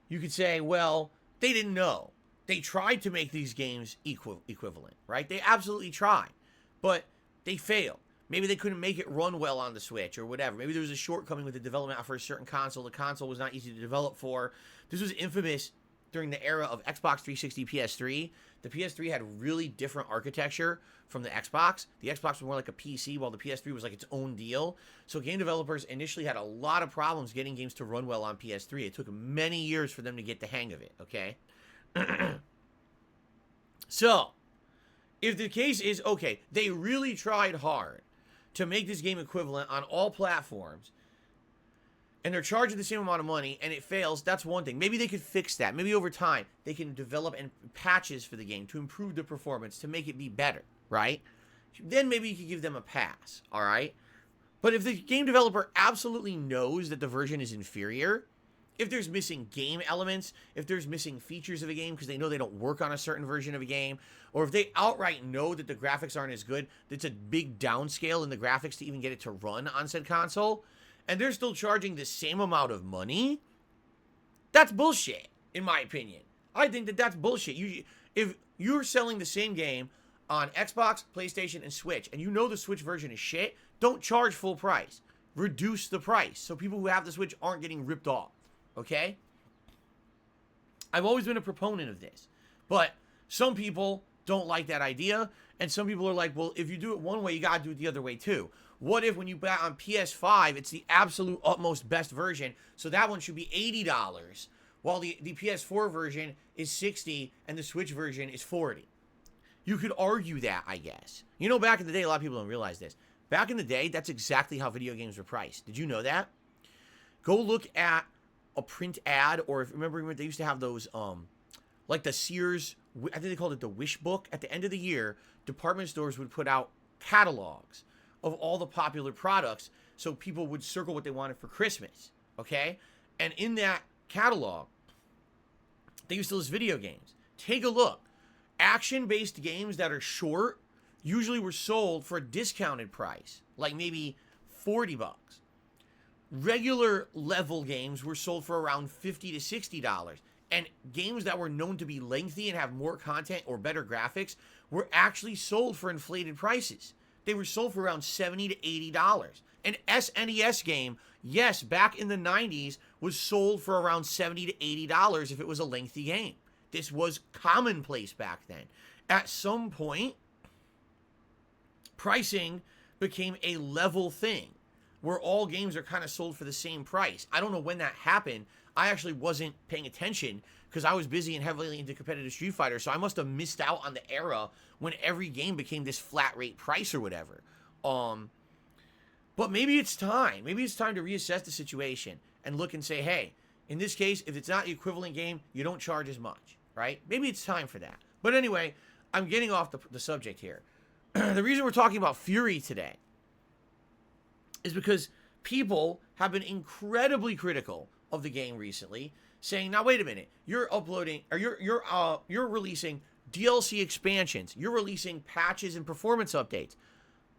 you could say, well, they didn't know. They tried to make these games equivalent, right? They absolutely tried, but they failed. Maybe they couldn't make it run well on the Switch or whatever. Maybe there was a shortcoming with the development for a certain console. The console was not easy to develop for. This was infamous during the era of Xbox 360, PS3. The PS3 had really different architecture from the Xbox. The Xbox was more like a PC, while the PS3 was like its own deal. So game developers initially had a lot of problems getting games to run well on PS3. It took many years for them to get the hang of it, okay? So, if the case is, okay, they really tried hard to make this game equivalent on all platforms, and they're charging the same amount of money, and it fails, that's one thing. Maybe they could fix that. Maybe over time, they can develop patches for the game to improve the performance, to make it be better, right? Then maybe you could give them a pass, all right? But if the game developer absolutely knows that the version is inferior, if there's missing game elements, if there's missing features of a game because they know they don't work on a certain version of a game, or if they outright know that the graphics aren't as good, it's a big downscale in the graphics to even get it to run on said console, and they're still charging the same amount of money, that's bullshit, in my opinion. I think that that's bullshit. If you're selling the same game on Xbox, PlayStation, and Switch, and you know the Switch version is shit, don't charge full price. Reduce the price so people who have the Switch aren't getting ripped off. Okay? I've always been a proponent of this. But some people don't like that idea. And some people are like, well, if you do it one way, you got to do it the other way too. What if when you buy on PS5, it's the absolute utmost best version, so that one should be $80, while the PS4 version is $60 and the Switch version is $40? You could argue that, I guess. You know, back in the day, a lot of people don't realize this. Back in the day, that's exactly how video games were priced. Did you know that? Go look at a print ad, or if remember they used to have those like the Sears, I think they called it the Wish Book. At the end of the year, department stores would put out catalogs of all the popular products so people would circle what they wanted for Christmas, okay? And in that catalog, they used to list video games. Take a look. Action-based games that are short usually were sold for a discounted price, like maybe $40. Regular level games were sold for around $50 to $60. And games that were known to be lengthy and have more content or better graphics were actually sold for inflated prices. They were sold for around $70 to $80. An SNES game, yes, back in the 90s, was sold for around $70 to $80 if it was a lengthy game. This was commonplace back then. At some point, pricing became a level thing where all games are kind of sold for the same price. I don't know when that happened. I actually wasn't paying attention because I was busy and heavily into competitive Street Fighter, so I must have missed out on the era when every game became this flat rate price or whatever. But maybe it's time. Maybe it's time to reassess the situation and look and say, hey, in this case, if it's not the equivalent game, you don't charge as much, right? Maybe it's time for that. But anyway, I'm getting off the subject here. The reason we're talking about Fury today is because people have been incredibly critical of the game recently, saying, now wait a minute, you're uploading, or you're releasing DLC expansions, you're releasing patches and performance updates,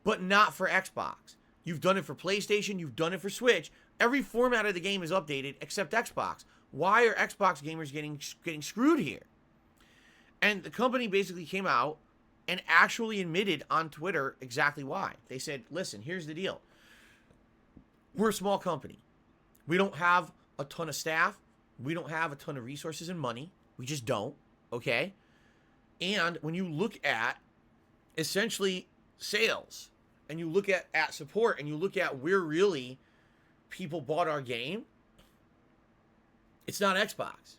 but not for Xbox. You've done it for PlayStation, you've done it for Switch. Every format of the game is updated except Xbox. Why are Xbox gamers getting screwed here? And the company basically came out and actually admitted on Twitter exactly why. They said, listen, here's the deal. We're a small company. We don't have a ton of staff. We don't have a ton of resources and money. We just don't, okay? And when you look at essentially sales, and you look at support, and you look at where really people bought our game, it's not Xbox.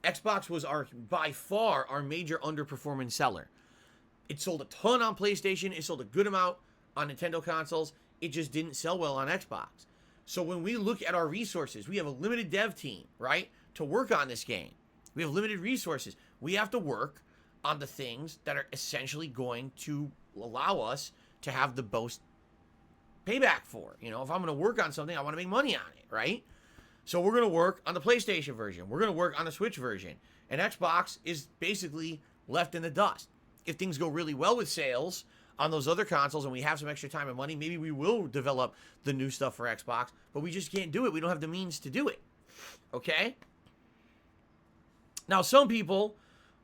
Xbox was by far our major underperforming seller. It sold a ton on PlayStation. It sold a good amount on Nintendo consoles. It just didn't sell well on Xbox. So when we look at our resources, we have a limited dev team, right, to work on this game. We have limited resources. We have to work on the things that are essentially going to allow us to have the most payback for. You know, if I'm going to work on something, I want to make money on it, right? So we're going to work on the PlayStation version. We're going to work on the Switch version. And Xbox is basically left in the dust. If things go really well with sales on those other consoles and we have some extra time and money, maybe we will develop the new stuff for Xbox, but we just can't do it. We don't have the means to do it. Okay? Now, some people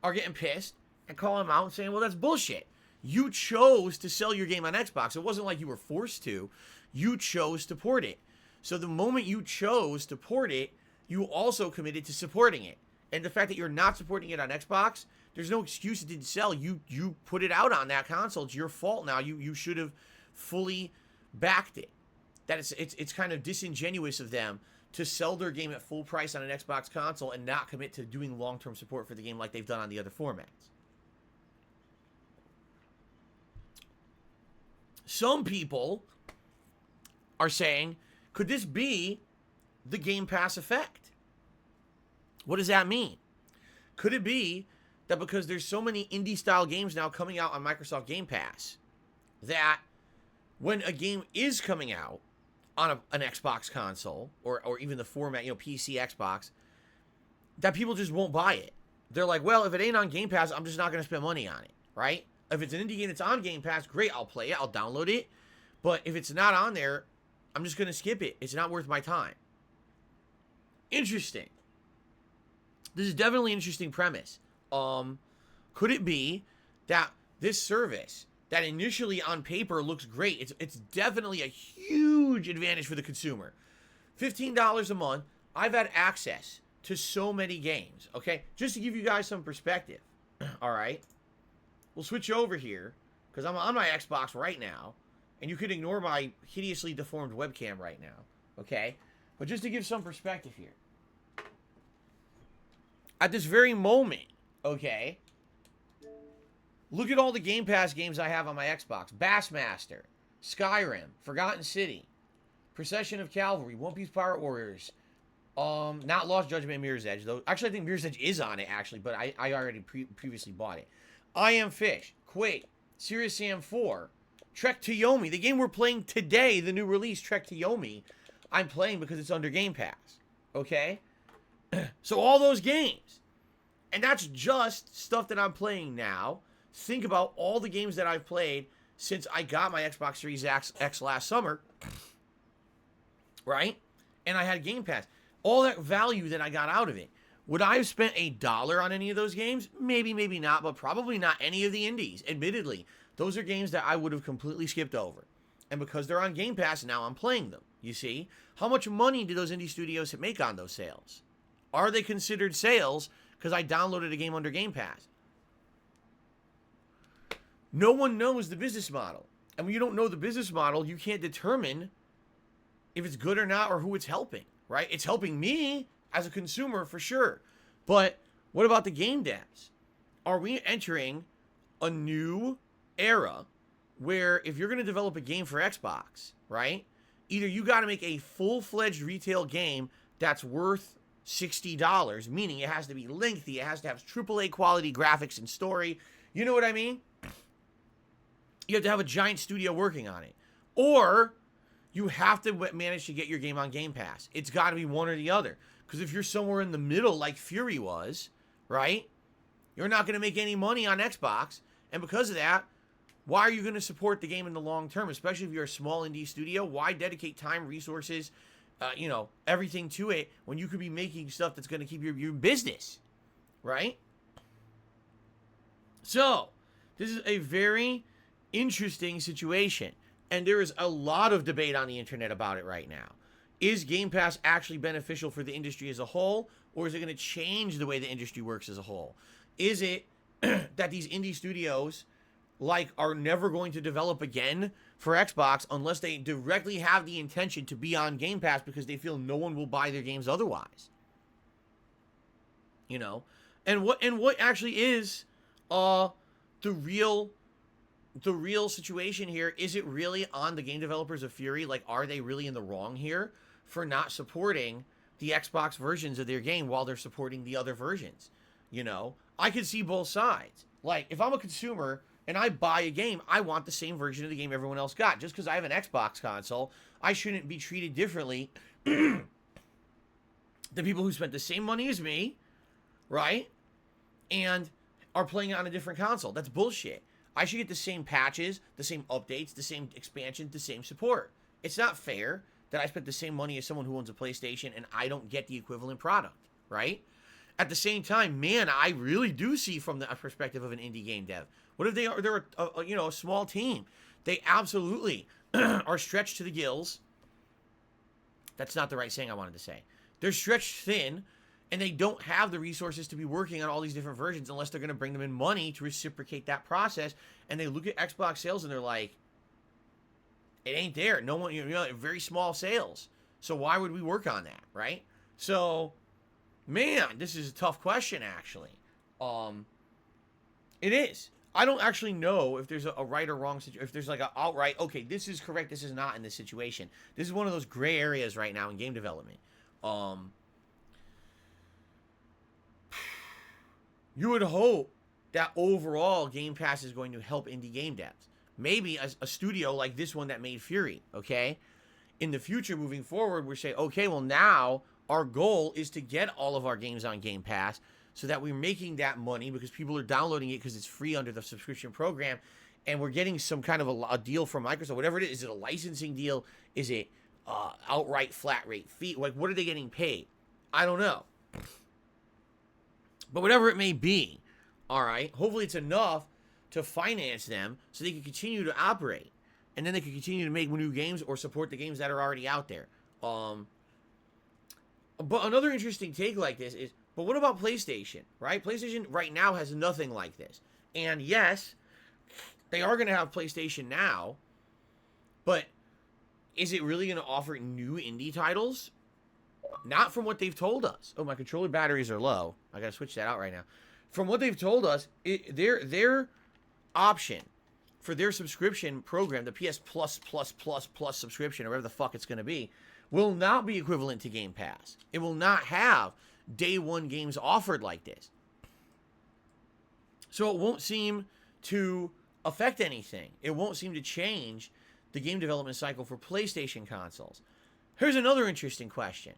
are getting pissed and calling them out and saying, well, that's bullshit. You chose to sell your game on Xbox. It wasn't like you were forced to. You chose to port it. So the moment you chose to port it, you also committed to supporting it. And the fact that you're not supporting it on Xbox, there's no excuse it didn't sell. You put it out on that console. It's your fault now. You should have fully backed it. That it's kind of disingenuous of them to sell their game at full price on an Xbox console and not commit to doing long-term support for the game like they've done on the other formats. Some people are saying, could this be the Game Pass effect? What does that mean? Could it be that because there's so many indie-style games now coming out on Microsoft Game Pass, that when a game is coming out on an Xbox console, or even the format, PC, Xbox, that people just won't buy it? They're like, well, if it ain't on Game Pass, I'm just not going to spend money on it, right? If it's an indie game that's on Game Pass, great, I'll play it, I'll download it. But if it's not on there, I'm just going to skip it. It's not worth my time. Interesting. This is definitely an interesting premise. Could it be that this service that initially on paper looks great, it's definitely a huge advantage for the consumer. $15 a month, I've had access to so many games, okay? Just to give you guys some perspective, all right? We'll switch over here, because I'm on my Xbox right now, and you could ignore my hideously deformed webcam right now, okay? But just to give some perspective here. At this very moment, okay, look at all the Game Pass games I have on my Xbox. Bassmaster, Skyrim, Forgotten City, Procession of Cavalry, One Piece Pirate Warriors, not Lost Judgment and Mirror's Edge, though. Actually, I think Mirror's Edge is on it, actually, but I already previously bought it. I Am Fish, Quake, Serious Sam 4, Trek to Yomi, the game we're playing today, the new release, Trek to Yomi, I'm playing because it's under Game Pass, okay? So all those games, and that's just stuff that I'm playing now. Think about all the games that I've played since I got my Xbox Series X last summer, right? And I had Game Pass. All that value that I got out of it. Would I have spent $1 on any of those games? Maybe, maybe not, but probably not any of the indies, admittedly. Those are games that I would have completely skipped over. And because they're on Game Pass, now I'm playing them, you see? How much money do those indie studios make on those sales? Are they considered sales because I downloaded a game under Game Pass? No one knows the business model. And when you don't know the business model, you can't determine if it's good or not or who it's helping, right? It's helping me as a consumer for sure. But what about the game devs? Are we entering a new era where if you're going to develop a game for Xbox, right? Either you got to make a full-fledged retail game that's worth $60, meaning it has to be lengthy, it has to have AAA quality graphics and story. You know what I mean? You have to have a giant studio working on it. Or you have to manage to get your game on Game Pass. It's got to be one or the other. Because if you're somewhere in the middle like Fury was, right? You're not going to make any money on Xbox. And because of that, why are you going to support the game in the long term? Especially if you're a small indie studio. Why dedicate time, resources, everything to it when you could be making stuff that's going to keep your business, right? So, this is a very interesting situation. And there is a lot of debate on the internet about it right now. Is Game Pass actually beneficial for the industry as a whole? Or is it going to change the way the industry works as a whole? Is it that these indie studios are never going to develop again for Xbox unless they directly have the intention to be on Game Pass because they feel no one will buy their games otherwise? You know? And what actually is the real situation here? Is it really on the game developers of Fury? Are they really in the wrong here for not supporting the Xbox versions of their game while they're supporting the other versions? You know, I could see both sides. If I'm a consumer and I buy a game, I want the same version of the game everyone else got. Just because I have an Xbox console, I shouldn't be treated differently than people who spent the same money as me, right? And are playing on a different console. That's bullshit. I should get the same patches, the same updates, the same expansions, the same support. It's not fair that I spent the same money as someone who owns a PlayStation and I don't get the equivalent product, right? At the same time, man, I really do see from the perspective of an indie game dev. What if they're a small team? They absolutely are stretched to the gills. That's not the right saying I wanted to say. They're stretched thin, and they don't have the resources to be working on all these different versions unless they're going to bring them in money to reciprocate that process. And they look at Xbox sales and they're like, it ain't there. No one, very small sales. So why would we work on that, right? So, man, this is a tough question, actually. It is. I don't actually know if there's a right or wrong situation. If there's an outright, okay, this is correct, this is not in this situation. This is one of those gray areas right now in game development. You would hope that overall Game Pass is going to help indie game devs. Maybe a studio like this one that made Fury, okay? In the future, moving forward, we're saying, okay, well now our goal is to get all of our games on Game Pass so that we're making that money because people are downloading it because it's free under the subscription program, and we're getting some kind of a deal from Microsoft, whatever it is. Is it a licensing deal? Is it outright flat rate fee? What are they getting paid? I don't know. But whatever it may be, all right, hopefully it's enough to finance them so they can continue to operate. And then they can continue to make new games or support the games that are already out there. But another interesting take like this is, but what about PlayStation, right? PlayStation right now has nothing like this. And yes, they are going to have PlayStation Now, but is it really going to offer new indie titles? Not from what they've told us. Oh, my controller batteries are low. I got to switch that out right now. From what they've told us, their option for their subscription program, the PS Plus subscription, or whatever the fuck it's going to be, will not be equivalent to Game Pass. It will not have day one games offered like this. So it won't seem to affect anything. It won't seem to change the game development cycle for PlayStation consoles. Here's another interesting question.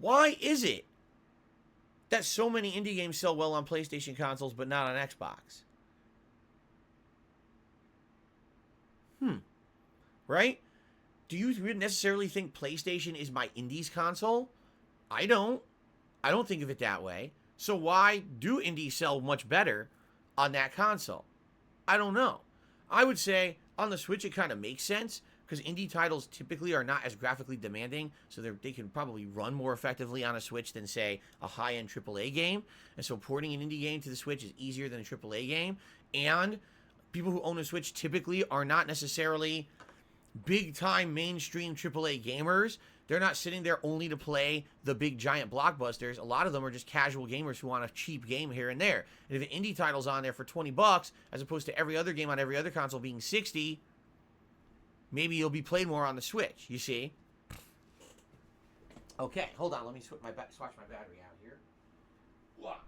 Why is it that so many indie games sell well on PlayStation consoles but not on Xbox? Right? Do you necessarily think PlayStation is my indies console? I don't. I don't think of it that way. So why do indies sell much better on that console? I don't know. I would say on the Switch it kind of makes sense because indie titles typically are not as graphically demanding, so they can probably run more effectively on a Switch than, say, a high-end AAA game. And so porting an indie game to the Switch is easier than a AAA game. And people who own a Switch typically are not necessarily big-time mainstream AAA gamers. They're not sitting there only to play the big giant blockbusters. A lot of them are just casual gamers who want a cheap game here and there. And if an indie title's on there for $20, as opposed to every other game on every other console being $60, maybe you'll be played more on the Switch, you see? Okay, hold on. Let me switch my battery out here. Wow.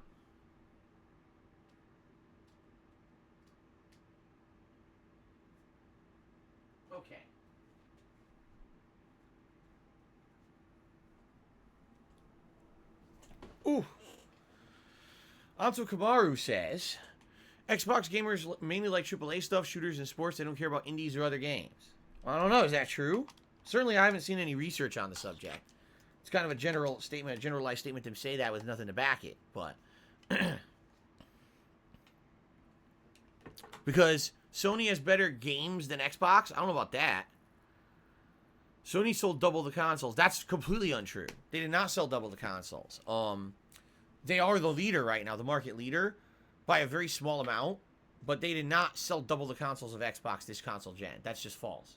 Okay. Ooh. Anto Kamaru says, Xbox gamers mainly like AAA stuff, shooters, and sports. They don't care about indies or other games. Well, I don't know. Is that true? Certainly, I haven't seen any research on the subject. It's kind of a general statement, a generalized statement to say that with nothing to back it. But because Sony has better games than Xbox, I don't know about that. Sony sold double the consoles. That's completely untrue. They did not sell double the consoles. They are the leader right now, the market leader, by a very small amount. But they did not sell double the consoles of Xbox this console gen. That's just false.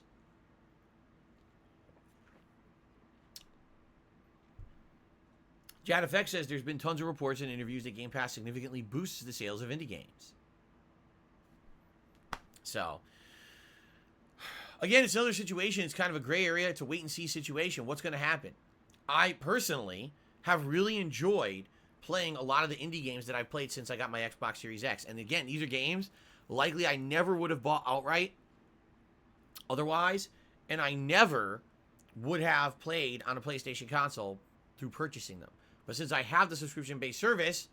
JadFX says there's been tons of reports and interviews that Game Pass significantly boosts the sales of indie games. So, again, it's another situation. It's kind of a gray area. It's a wait-and-see situation. What's going to happen? I personally have really enjoyed playing a lot of the indie games that I've played since I got my Xbox Series X. And again, these are games likely I never would have bought outright otherwise, and I never would have played on a PlayStation console through purchasing them. But since I have the subscription-based service,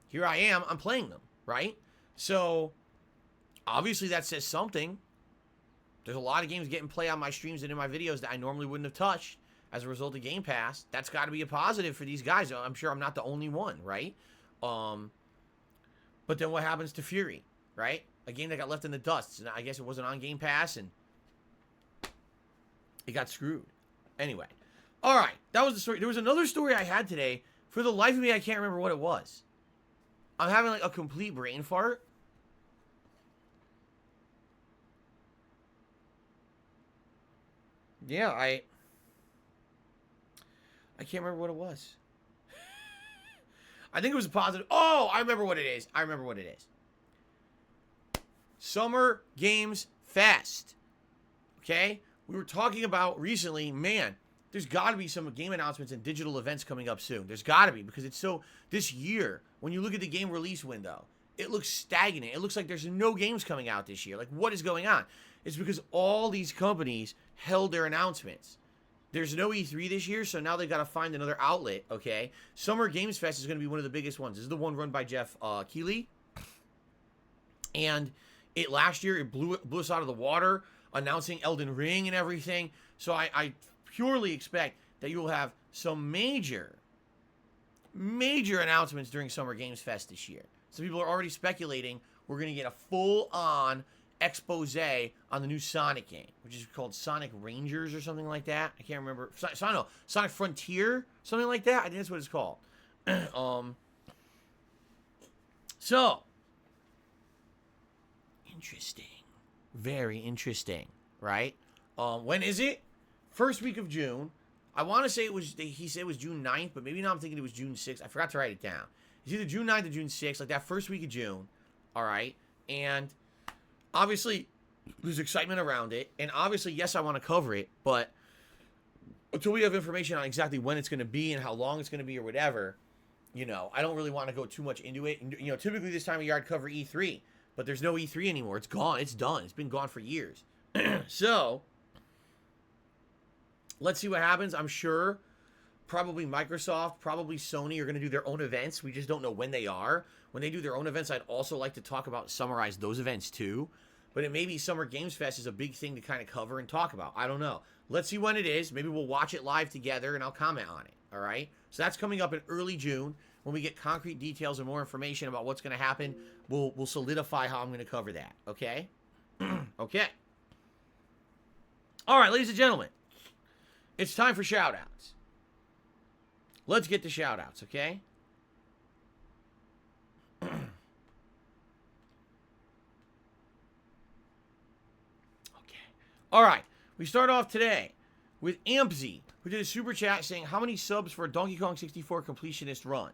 here I am, I'm playing them, right? So, obviously that says something. There's a lot of games getting play on my streams and in my videos that I normally wouldn't have touched as a result of Game Pass. That's got to be a positive for these guys. I'm sure I'm not the only one, right? But then what happens to Fury, right? A game that got left in the dust. And I guess it wasn't on Game Pass, and it got screwed. Anyway. All right. That was the story. There was another story I had today. For the life of me, I can't remember what it was. I'm having like a complete brain fart. Yeah, I can't remember what it was. I think it was a positive. Oh, I remember what it is. I remember what it is. Summer Games Fest. Okay? We were talking about recently, man, there's got to be some game announcements and digital events coming up soon. There's got to be, because it's so, this year, when you look at the game release window, it looks stagnant. It looks like there's no games coming out this year. Like, what is going on? It's because all these companies held their announcements. There's no E3 this year, so now they've got to find another outlet, okay? Summer Games Fest is going to be one of the biggest ones. This is the one run by Jeff Keighley. And it last year, it blew us out of the water, announcing Elden Ring and everything. So I purely expect that you will have some major announcements during Summer Games Fest this year. So people are already speculating we're going to get a full-on expose on the new Sonic game, which is called Sonic Rangers or something like that. I can't remember. Sonic Frontier, something like that. I think that's what it's called. So, interesting. Very interesting, right? When is it? First week of June. I want to say he said it was June 9th, but maybe now I'm thinking it was June 6th. I forgot to write it down. It's either June 9th or June 6th, like that first week of June. All right. And Obviously, there's excitement around it, and obviously, yes, I want to cover it, but until we have information on exactly when it's going to be and how long it's going to be or whatever, you know, I don't really want to go too much into it. And, you know, typically this time of year I'd cover E3, but there's no E3 anymore. It's gone. It's done. It's been gone for years. So, let's see what happens. I'm sure probably Microsoft, probably Sony are going to do their own events. We just don't know when they are. When they do their own events, I'd also like to talk about, summarize those events too. But it may be Summer Games Fest is a big thing to kind of cover and talk about. I don't know. Let's see when it is. Maybe we'll watch it live together and I'll comment on it. All right? So that's coming up in early June. When we get concrete details and more information about what's going to happen, we'll solidify how I'm going to cover that. Okay? Okay. All right, ladies and gentlemen. It's time for shout-outs. Let's get to shout-outs, okay? All right, we start off today with Ampsy, who did a super chat saying, how many subs for a Donkey Kong 64 completionist run?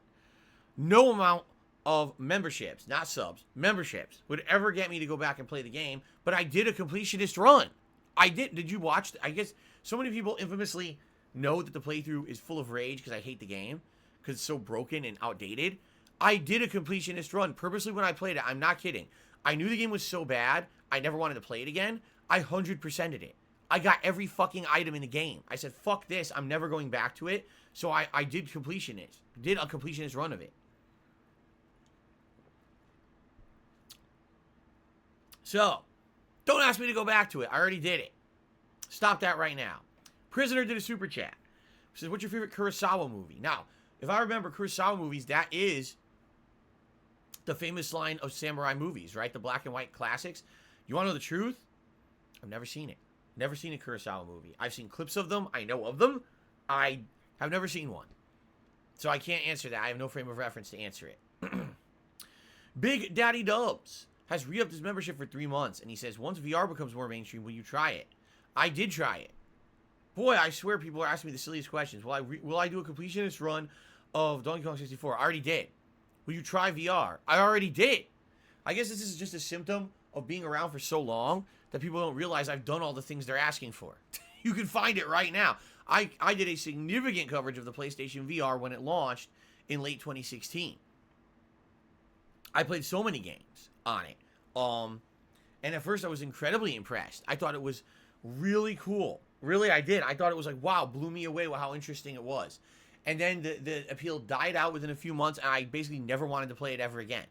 No amount of memberships, not subs, memberships, would ever get me to go back and play the game, but I did a completionist run. I did. Did you watch? I guess so many people infamously know that the playthrough is full of rage because I hate the game, because it's so broken and outdated. I did a completionist run purposely when I played it. I'm not kidding. I knew the game was so bad, I never wanted to play it again. I 100%ed it. I got every fucking item in the game. I said, fuck this. I'm never going back to it. So I did a completionist run of it. So, don't ask me to go back to it. I already did it. Stop that right now. Prisoner did a super chat. He says, what's your favorite Kurosawa movie? Now, if I remember Kurosawa movies, that is the famous line of samurai movies, right? The black and white classics. You want to know the truth? I've never seen it. Never seen a Kurosawa movie. I've seen clips of them. I know of them. I have never seen one. So I can't answer that. I have no frame of reference to answer it. Big Daddy Dubs has re-upped his membership for 3 months. And he says, once VR becomes more mainstream, will you try it? I did try it. Boy, I swear people are asking me the silliest questions. Will I do a completionist run of Donkey Kong 64? I already did. Will you try VR? I already did. I guess this is just a symptom of being around for so long that people don't realize I've done all the things they're asking for. You can find it right now. I did a significant coverage of the PlayStation VR when it launched in late 2016. I played so many games on it. And at first I was incredibly impressed. I thought it was really cool. Really, I did. I thought it was like, wow, blew me away with how interesting it was. And then the appeal died out within a few months, and I basically never wanted to play it ever again.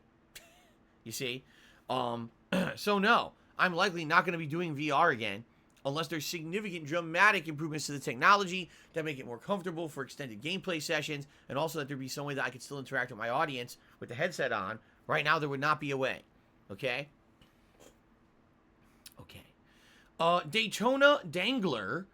You see? So no, I'm likely not going to be doing VR again unless there's significant dramatic improvements to the technology that make it more comfortable for extended gameplay sessions, and also that there be some way that I could still interact with my audience with the headset on. Right now, there would not be a way. Okay? Okay. Daytona Dangler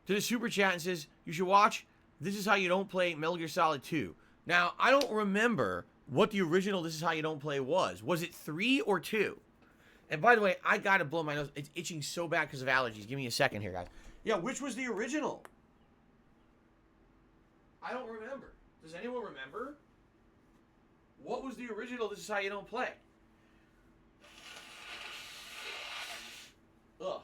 did a super chat and says, you should watch This Is How You Don't Play Metal Gear Solid 2. Now, I don't remember what the original This Is How You Don't Play was. Was it 3 or 2? And by the way, I gotta blow my nose. It's itching so bad because of allergies. Give me a second here, guys. Yeah, which was the original? I don't remember. Does anyone remember? What was the original This Is How You Don't Play? Ugh.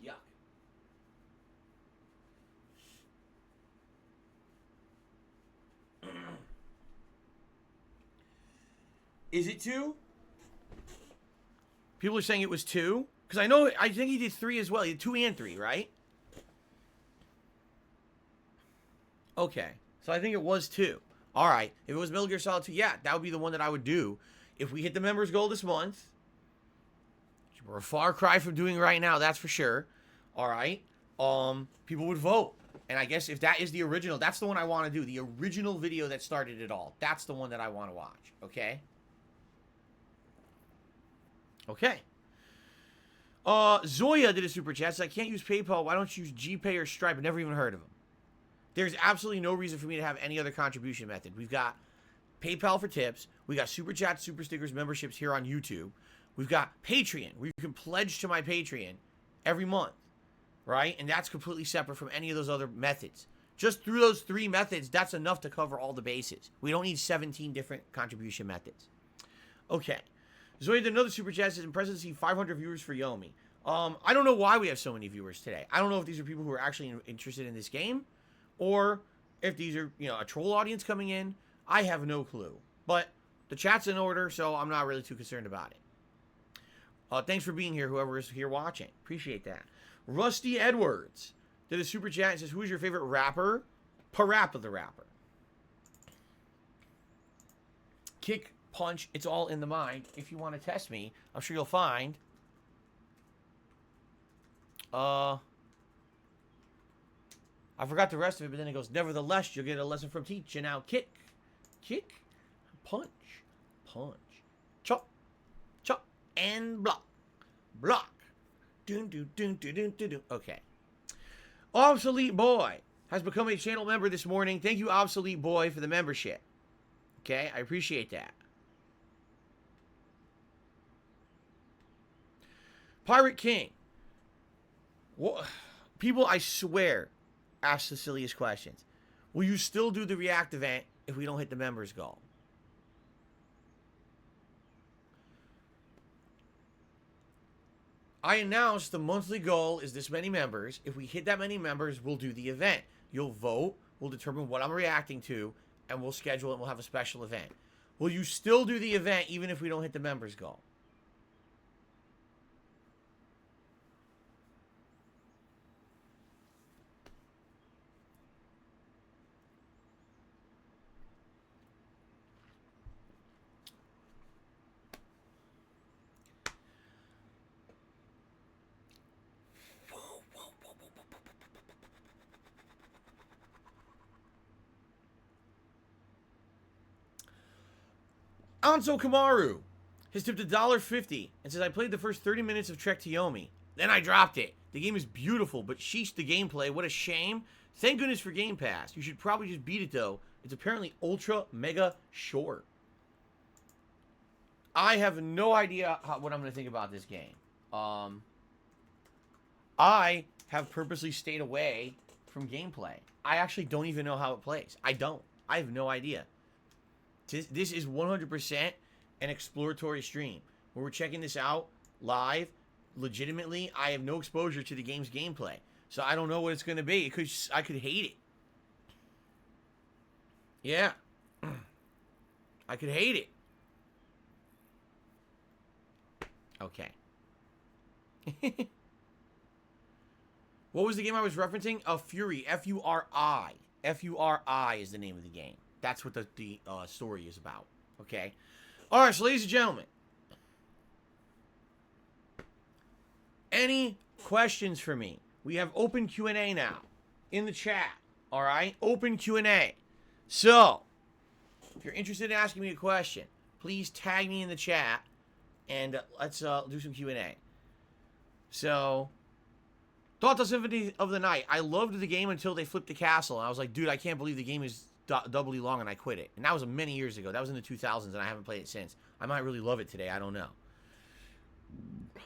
Yuck. Is it 2? People are saying it was 2. Because I think he did 3 as well. He did 2 and 3, right? Okay. So I think it was 2. All right. If it was Metal Gear Solid 2, yeah, that would be the one that I would do. If we hit the members goal this month, which we're a far cry from doing right now, that's for sure. All right. People would vote. And I guess if that is the original, that's the one I want to do. The original video that started it all. That's the one that I want to watch. Okay? Okay. Zoya did a super chat. Says, I can't use PayPal. Why don't you use GPay or Stripe? I've never even heard of them. There's absolutely no reason for me to have any other contribution method. We've got PayPal for tips. We got super chats, super stickers, memberships here on YouTube. We've got Patreon, where you can pledge to my Patreon every month, right? And that's completely separate from any of those other methods. Just through those 3 methods, that's enough to cover all the bases. We don't need 17 different contribution methods. Okay. Zoe did another super chat. Says, impressive to see 500 viewers for Yomi. I don't know why we have so many viewers today. I don't know if these are people who are actually interested in this game, or if these are, a troll audience coming in. I have no clue. But the chat's in order, so I'm not really too concerned about it. Thanks for being here, whoever is here watching. Appreciate that. Rusty Edwards did a super chat and says, who is your favorite rapper? Parappa the Rapper. Kick, punch, it's all in the mind. If you want to test me, I'm sure you'll find. I forgot the rest of it, but then it goes, nevertheless, you'll get a lesson from teacher. Now, kick, punch, chop, and block. Okay. Obsolete Boy has become a channel member this morning. Thank you, Obsolete Boy, for the membership. Okay, I appreciate that. Pirate King. People, I swear, ask the silliest questions. Will you still do the React event if we don't hit the members goal? I announced the monthly goal is this many members. If we hit that many members, we'll do the event. You'll vote. We'll determine what I'm reacting to, and we'll schedule it. And we'll have a special event. Will you still do the event even if we don't hit the members goal? Anso Kamaru has tipped $1.50 and says, I played the first 30 minutes of Trek to Yomi. Then I dropped it. The game is beautiful, but sheesh the gameplay. What a shame. Thank goodness for Game Pass. You should probably just beat it, though. It's apparently ultra mega short. I have no idea what I'm going to think about this game. I have purposely stayed away from gameplay. I actually don't even know how it plays. I don't. I have no idea. This is 100% an exploratory stream where we're checking this out live, legitimately. I have no exposure to the game's gameplay, so I don't know what it's going to be. I could hate it. Yeah. I could hate it. Okay. What was the game I was referencing? Fury. F-U-R-I. F-U-R-I is the name of the game. That's what the story is about. Okay? All right, so ladies and gentlemen. Any questions for me? We have open Q&A now in the chat. All right? Open Q&A. So, if you're interested in asking me a question, please tag me in the chat, and let's do some Q&A. So, Thought Symphony of the Night. I loved the game until they flipped the castle, and I was like, dude, I can't believe the game is doubly long, and I quit it. And that was many years ago. That was in the 2000s, and I haven't played it since. I might really love it today. I don't know.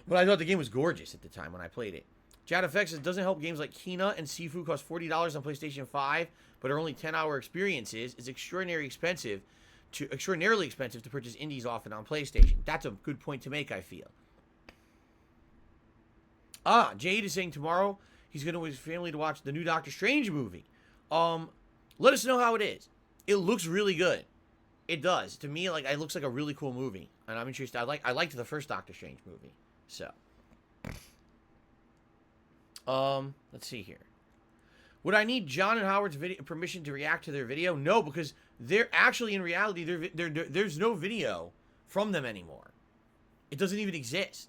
But I thought the game was gorgeous at the time when I played it. JadFX says, doesn't help games like Kina and Sifu cost $40 on PlayStation 5, but are only 10-hour experiences. It's extraordinarily expensive to purchase indies often on PlayStation. That's a good point to make, I feel. Jade is saying tomorrow he's going to with his family to watch the new Doctor Strange movie. Let us know how it is. It looks really good. It does. To me, it looks like a really cool movie. And I'm interested. I liked the first Doctor Strange movie. So. Let's see here. Would I need John and Howard's permission to react to their video? No, because they're actually, in reality, there's no video from them anymore. It doesn't even exist.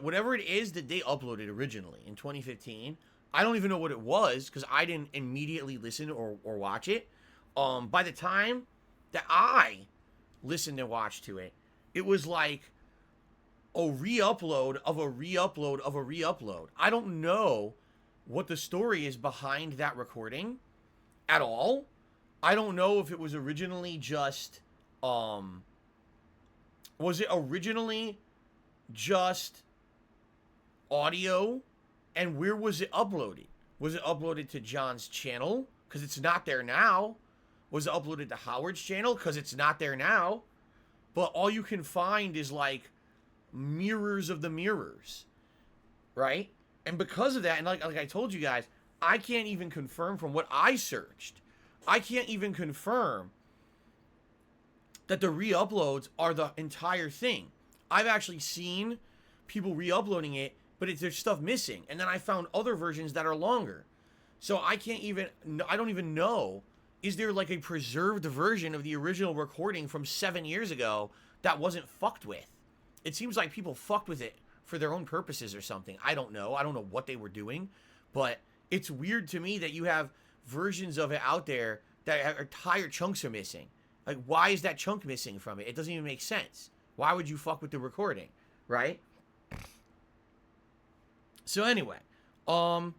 Whatever it is that they uploaded originally in 2015, I don't even know what it was because I didn't immediately listen or watch it. By the time that I listened and watched to it, it was like a re-upload of a re-upload of a re-upload. I don't know what the story is behind that recording at all. I don't know if it was originally just, was it originally just audio? And where was it uploaded? Was it uploaded to John's channel? Because it's not there now. Was it uploaded to Howard's channel? Because it's not there now. But all you can find is like mirrors of the mirrors, right? And because of that, and like I told you guys, I can't even confirm from what I searched. I can't even confirm that the re-uploads are the entire thing. I've actually seen people re-uploading it, but there's stuff missing. And then I found other versions that are longer. So I don't even know, is there like a preserved version of the original recording from 7 years ago that wasn't fucked with? It seems like people fucked with it for their own purposes or something. I don't know. I don't know what they were doing. But it's weird to me that you have versions of it out there that entire chunks are missing. Like, why is that chunk missing from it? It doesn't even make sense. Why would you fuck with the recording, right? So anyway, no,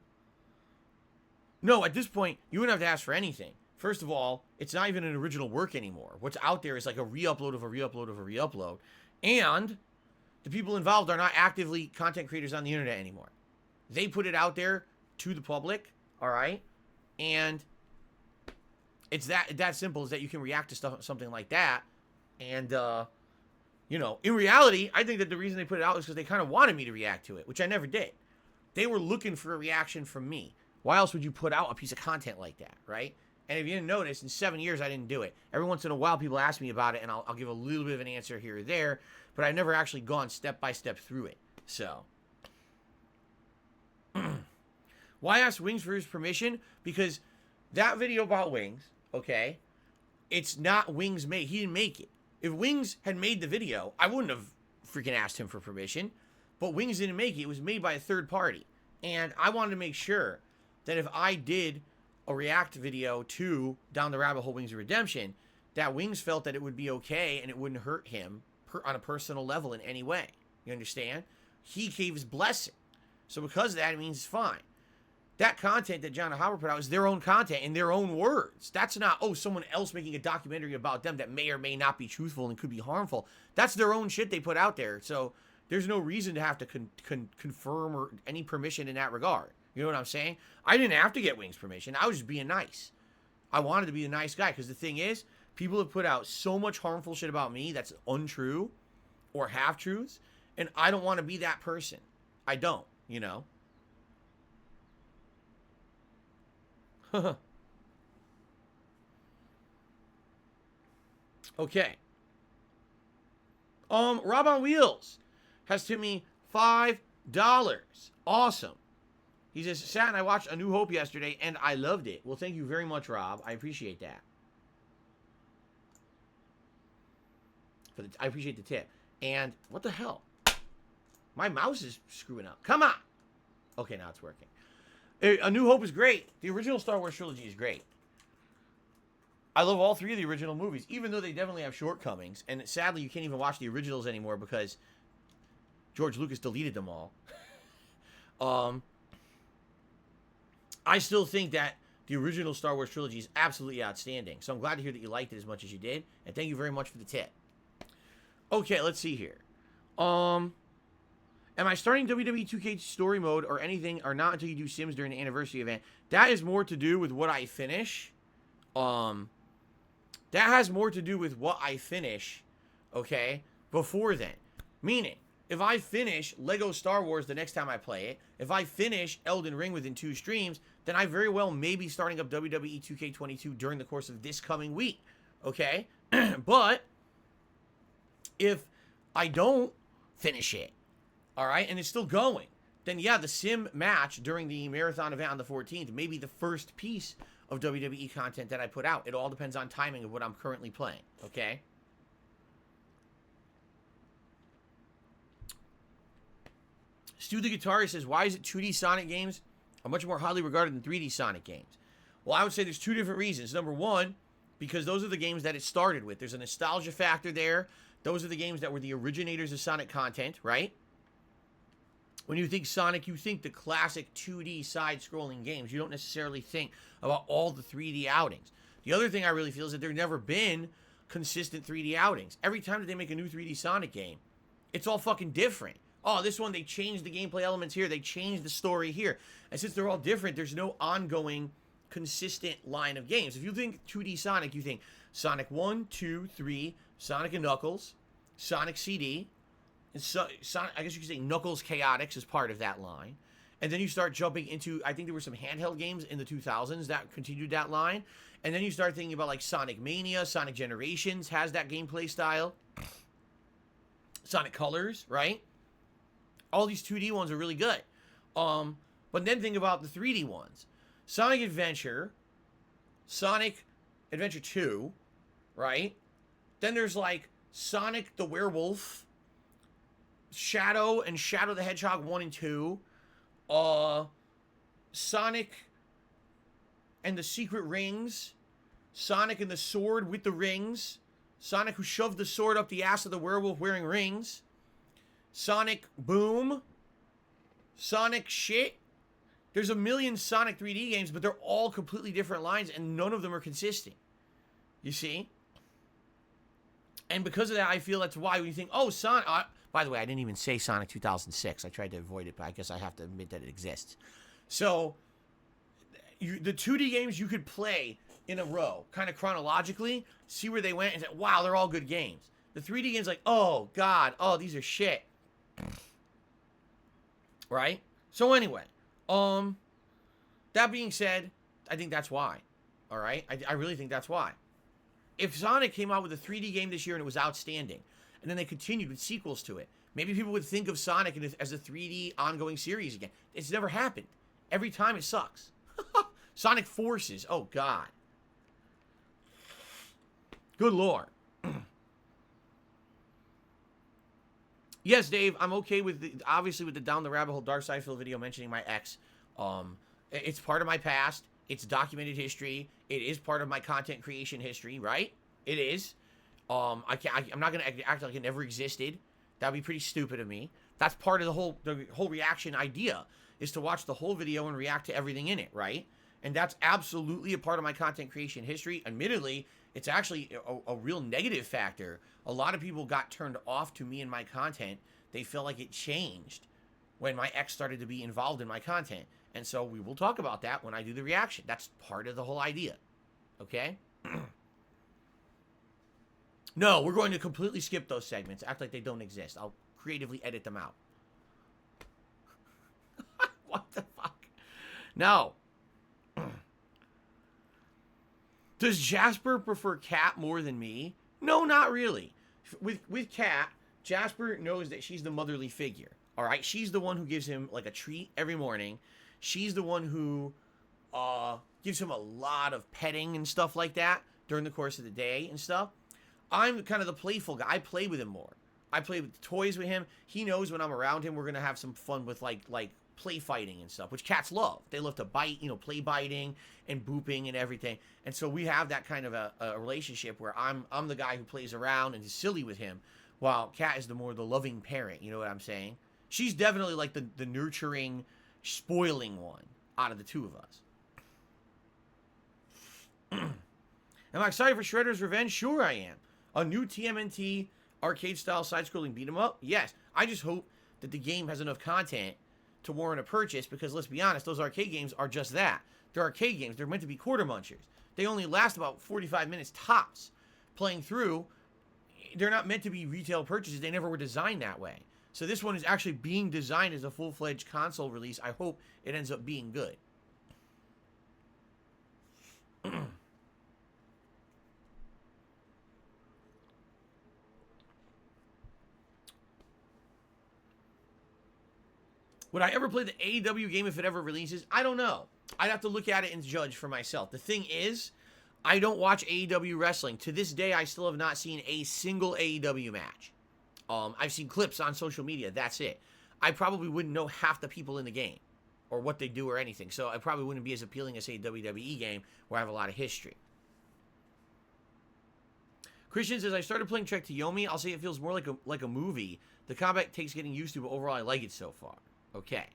at this point, you wouldn't have to ask for anything. First of all, it's not even an original work anymore. What's out there is like a re-upload of a re-upload of a re-upload. And the people involved are not actively content creators on the internet anymore. They put it out there to the public, all right? And it's that simple, is that you can react to something like that. And, you know, in reality, I think that the reason they put it out is because they kind of wanted me to react to it, which I never did. They were looking for a reaction from me. Why else would you put out a piece of content like that, right? And if you didn't notice, in 7 years, I didn't do it. Every once in a while, people ask me about it, and I'll give a little bit of an answer here or there, but I've never actually gone step by step through it. So, why ask Wings for his permission? Because that video about Wings, okay, it's not Wings made. He didn't make it. If Wings had made the video, I wouldn't have freaking asked him for permission. But Wings didn't make it. It was made by a third party. And I wanted to make sure that if I did a react video to Down the Rabbit Hole Wings of Redemption, that Wings felt that it would be okay and it wouldn't hurt him on a personal level in any way. You understand? He gave his blessing. So because of that, it means it's fine. That content that John and Howard put out is their own content in their own words. That's not, oh, someone else making a documentary about them that may or may not be truthful and could be harmful. That's their own shit they put out there. So there's no reason to have to confirm or any permission in that regard. You know what I'm saying? I didn't have to get Wings' permission. I was just being nice. I wanted to be a nice guy because the thing is, people have put out so much harmful shit about me that's untrue or half-truths, and I don't want to be that person. I don't, you know? Okay. Rob on Wheels has tipped me $5. Awesome. He says, Sat and I watched A New Hope yesterday, and I loved it. Well, thank you very much, Rob. I appreciate that. I appreciate the tip. And what the hell? My mouse is screwing up. Come on. Okay, now it's working. A New Hope is great. The original Star Wars trilogy is great. I love all three of the original movies, even though they definitely have shortcomings. And sadly, you can't even watch the originals anymore because George Lucas deleted them all. I still think that the original Star Wars trilogy is absolutely outstanding. So I'm glad to hear that you liked it as much as you did. And thank you very much for the tip. Okay, let's see here. Am I starting WWE 2K story mode or anything, or not until you do Sims during the anniversary event? That is more to do with what I finish. That has more to do with what I finish, okay, before then. Meaning, if I finish Lego Star Wars the next time I play it, if I finish Elden Ring within 2 streams, then I very well may be starting up WWE 2K22 during the course of this coming week, okay? But if I don't finish it, all right, and it's still going, then yeah, the sim match during the marathon event on the 14th may be the first piece of WWE content that I put out. It all depends on timing of what I'm currently playing, okay? Stu the Guitarist says, why is it 2D Sonic games are much more highly regarded than 3D Sonic games? Well, I would say there's 2 different reasons. Number one, because those are the games that it started with. There's a nostalgia factor there. Those are the games that were the originators of Sonic content, right? When you think Sonic, you think the classic 2D side-scrolling games. You don't necessarily think about all the 3D outings. The other thing I really feel is that there have never been consistent 3D outings. Every time that they make a new 3D Sonic game, It's all fucking different. Oh, this one, they changed the gameplay elements here. They changed the story here. And since they're all different, there's no ongoing, consistent line of games. If you think 2D Sonic, you think Sonic 1, 2, 3, Sonic and Knuckles, Sonic CD, and Sonic, I guess you could say Knuckles Chaotix is part of that line. And then you start jumping into, I think there were some handheld games in the 2000s that continued that line. And then you start thinking about like Sonic Mania, Sonic Generations has that gameplay style. Sonic Colors, right? All these 2D ones are really good. But then think about the 3D ones. Sonic Adventure, Sonic Adventure 2, right? Then there's like Sonic the Werewolf, Shadow and Shadow the Hedgehog 1 and 2, Sonic and the Secret Rings, Sonic and the Sword with the Rings, Sonic who shoved the sword up the ass of the werewolf wearing rings, Sonic Boom, Sonic shit. There's a million Sonic 3D games, but they're all completely different lines, and none of them are consistent. You see? And because of that, I feel that's why when you think, oh, Sonic... by the way, I didn't even say Sonic 2006. I tried to avoid it, but I guess I have to admit that it exists. So, the 2D games you could play in a row, kind of chronologically, see where they went, and say, wow, they're all good games. The 3D games like, oh, God, oh, these are shit. Right? So anyway, that being said, I think that's why. All right? I really think that's why. If Sonic came out with a 3D game this year and it was outstanding, and then they continued with sequels to it, maybe people would think of Sonic as a 3D ongoing series again. It's never happened. Every time it sucks. Sonic Forces. Oh, God. Good Lord. Yes, Dave, I'm okay with obviously with the Down the Rabbit Hole Dark Side Phil video mentioning my ex. It's part of my past. It's documented history. It is part of my content creation history, right? It is. I'm not gonna act like it never existed. That'd be pretty stupid of me. That's part of the whole reaction idea, is to watch the whole video and react to everything in it, right? And that's absolutely a part of my content creation history. Admittedly, it's actually a real negative factor. A lot of people got turned off to me and my content. They felt like it changed when my ex started to be involved in my content. And so we will talk about that when I do the reaction. That's part of the whole idea. Okay? No, we're going to completely skip those segments. Act like they don't exist. I'll creatively edit them out. What the fuck? No. Does Jasper prefer Kat more than me? No, not really. With Kat, Jasper knows that she's the motherly figure. All right? She's the one who gives him like a treat every morning. She's the one who gives him a lot of petting and stuff like that during the course of the day and stuff. I'm kind of the playful guy. I play with him more. I play with toys with him. He knows when I'm around him, we're going to have some fun with like play fighting and stuff, which cats love. They love to bite, play biting and booping and everything. And so we have that kind of a relationship where I'm the guy who plays around and is silly with him, while Kat is the loving parent. You know what I'm saying? She's definitely like the nurturing, spoiling one out of the two of us. Am I excited for Shredder's Revenge? Sure I am. A new TMNT arcade-style side-scrolling beat-em-up? Yes. I just hope that the game has enough content to warrant a purchase, because let's be honest, those arcade games are just that. They're arcade games. They're meant to be quarter munchers. They only last about 45 minutes tops. Playing through, they're not meant to be retail purchases. They never were designed that way. So this one is actually being designed as a full-fledged console release. I hope it ends up being good. Would I ever play the AEW game if it ever releases? I don't know. I'd have to look at it and judge for myself. The thing is, I don't watch AEW wrestling. To this day, I still have not seen a single AEW match. I've seen clips on social media. That's it. I probably wouldn't know half the people in the game or what they do or anything. So it probably wouldn't be as appealing as a WWE game where I have a lot of history. Christian says, I started playing Trek to Yomi. I'll say it feels more like a movie. The combat takes getting used to, but overall I like it so far. Okay.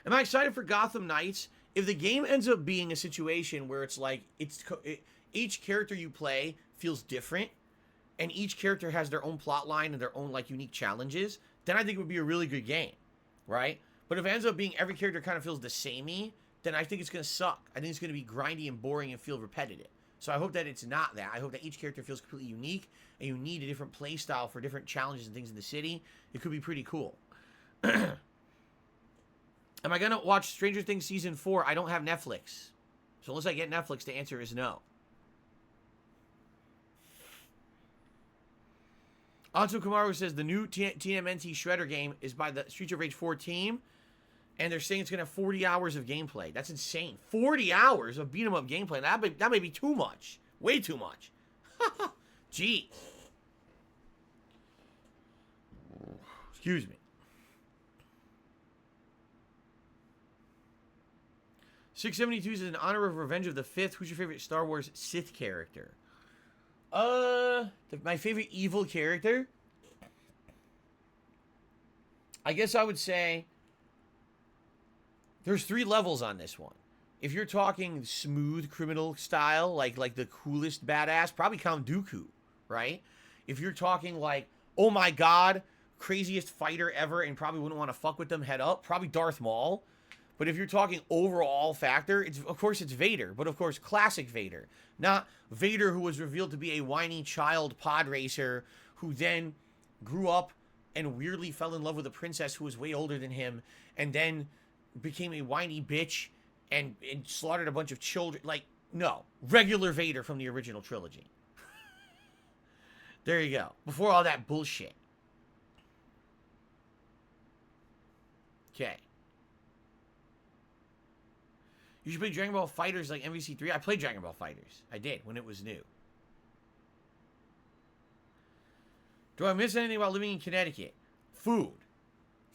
Am I excited for Gotham Knights? If the game ends up being a situation where it's like each character you play feels different, and each character has their own plot line and their own like unique challenges, then I think it would be a really good game, right? But if it ends up being every character kind of feels the samey, then I think it's going to suck. I think it's going to be grindy and boring and feel repetitive. So I hope that it's not that. I hope that each character feels completely unique, and you need a different play style for different challenges and things in the city. It could be pretty cool. Am I going to watch Stranger Things Season 4? I don't have Netflix. So unless I get Netflix, the answer is no. Anto Kamaru says the new TMNT Shredder game is by the Streets of Rage 4 team, and they're saying it's going to have 40 hours of gameplay. That's insane. 40 hours of beat-em-up gameplay. That may be too much. Way too much. Jeez. Excuse me. 672 says, in honor of Revenge of the Fifth, who's your favorite Star Wars Sith character? My favorite evil character? I guess I would say there's 3 levels on this one. If you're talking smooth criminal style, like the coolest badass, probably Count Dooku, right? If you're talking like, oh my god, craziest fighter ever and probably wouldn't want to fuck with them head up, probably Darth Maul. But if you're talking overall factor, of course it's Vader, but of course classic Vader. Not Vader who was revealed to be a whiny child pod racer who then grew up and weirdly fell in love with a princess who was way older than him and then became a whiny bitch and slaughtered a bunch of children. Like, no. Regular Vader from the original trilogy. There you go. Before all that bullshit. Okay. You should play Dragon Ball FighterZ like MVC3. I played Dragon Ball FighterZ. I did, when it was new. Do I miss anything about living in Connecticut? Food.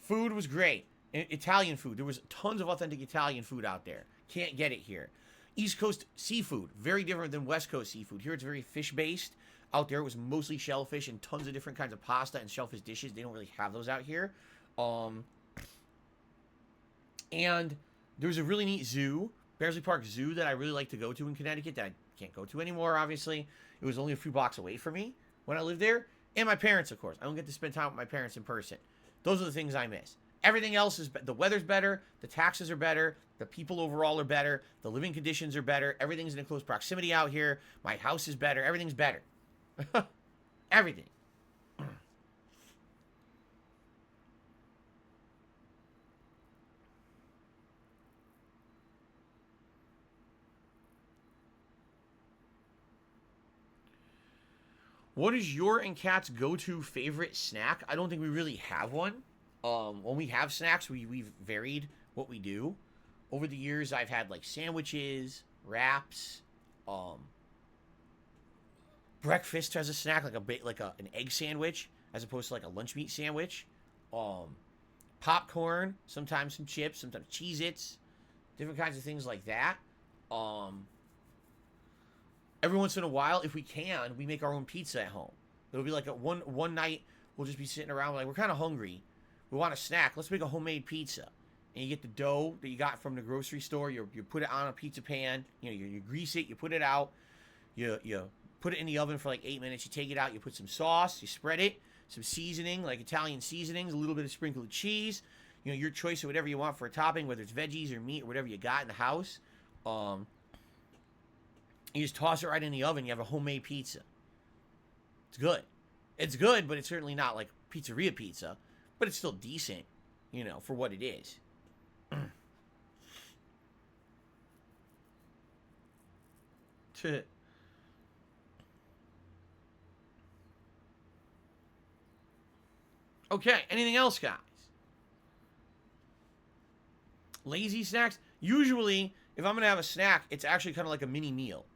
Food was great. Italian food. There was tons of authentic Italian food out there. Can't get it here. East Coast seafood. Very different than West Coast seafood. Here it's very fish-based. Out there it was mostly shellfish and tons of different kinds of pasta and shellfish dishes. They don't really have those out here. And there's a really neat zoo, Bearsley Park Zoo, that I really like to go to in Connecticut that I can't go to anymore, obviously. It was only a few blocks away from me when I lived there. And my parents, of course. I don't get to spend time with my parents in person. Those are the things I miss. Everything else is, the weather's better, the taxes are better, the people overall are better, the living conditions are better, everything's in close proximity out here, my house is better, everything's better. Everything. What is your and Kat's go-to favorite snack? I don't think we really have one. When we have snacks, we've varied what we do. Over the years, I've had like sandwiches, wraps, breakfast as a snack, like an egg sandwich, as opposed to like a lunch meat sandwich. Popcorn, sometimes some chips, sometimes Cheez-Its, different kinds of things like that. Every once in a while, if we can, we make our own pizza at home. It'll be like one night, we'll just be sitting around like, we're kind of hungry. We want a snack. Let's make a homemade pizza. And you get the dough that you got from the grocery store. You put it on a pizza pan. You grease it. You put it out. You put it in the oven for like 8 minutes. You take it out. You put some sauce. You spread it. Some seasoning, like Italian seasonings. A little bit of sprinkled cheese. Your choice of whatever you want for a topping, whether it's veggies or meat or whatever you got in the house. You just toss it right in the oven. You have a homemade pizza. It's good. It's good, but it's certainly not like pizzeria pizza. But it's still decent, for what it is. Okay, anything else, guys? Lazy snacks? Usually, if I'm going to have a snack, it's actually kind of like a mini meal.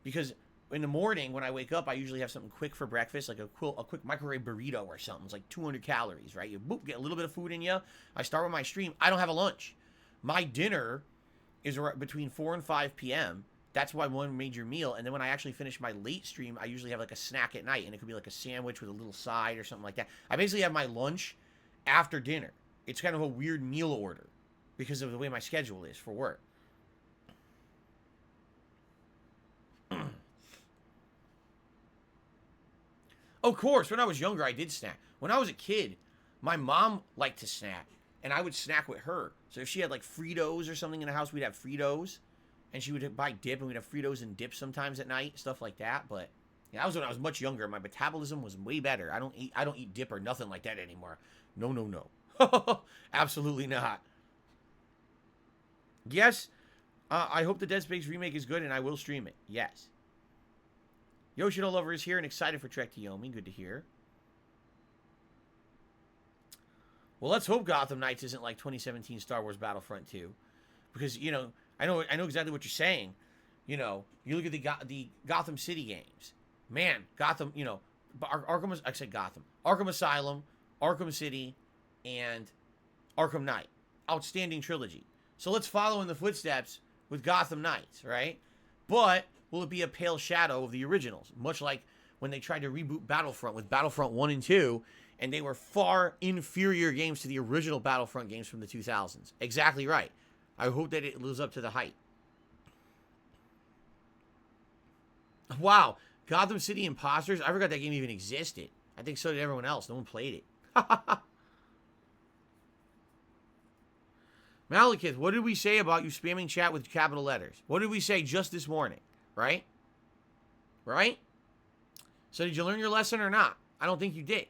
Because in the morning, when I wake up, I usually have something quick for breakfast, like a quick microwave burrito or something. It's like 200 calories, right? You boop, get a little bit of food in you. I start with my stream. I don't have a lunch. My dinner is between 4 and 5 p.m. That's why one major meal. And then when I actually finish my late stream, I usually have like a snack at night. And it could be like a sandwich with a little side or something like that. I basically have my lunch after dinner. It's kind of a weird meal order because of the way my schedule is for work. Of course, when I was younger, I did snack. When I was a kid, my mom liked to snack, and I would snack with her. So if she had like Fritos or something in the house, we'd have Fritos, and she would buy dip, and we'd have Fritos and dip sometimes at night, stuff like that. But yeah, that was when I was much younger. My metabolism was way better. I don't eat dip or nothing like that anymore. No, no, no. Absolutely not. Yes, I hope the Dead Space remake is good, and I will stream it. Yes. Yoshino Lover is here and excited for Trek to Yomi. Good to hear. Well, let's hope Gotham Knights isn't like 2017 Star Wars Battlefront 2. Because, you know, I know exactly what you're saying. You know, you look at the Gotham City games. Man, Gotham, you know, I said Gotham. Arkham Asylum, Arkham City, and Arkham Knight. Outstanding trilogy. So let's follow in the footsteps with Gotham Knights, right? But will it be a pale shadow of the originals? Much like when they tried to reboot Battlefront with Battlefront 1 and 2, and they were far inferior games to the original Battlefront games from the 2000s. Exactly right. I hope that it lives up to the hype. Wow. Gotham City Imposters? I forgot that game even existed. I think so did everyone else. No one played it. Malekith, what did we say about you spamming chat with capital letters? What did we say just this morning? Right? Right? So did you learn your lesson or not? I don't think you did.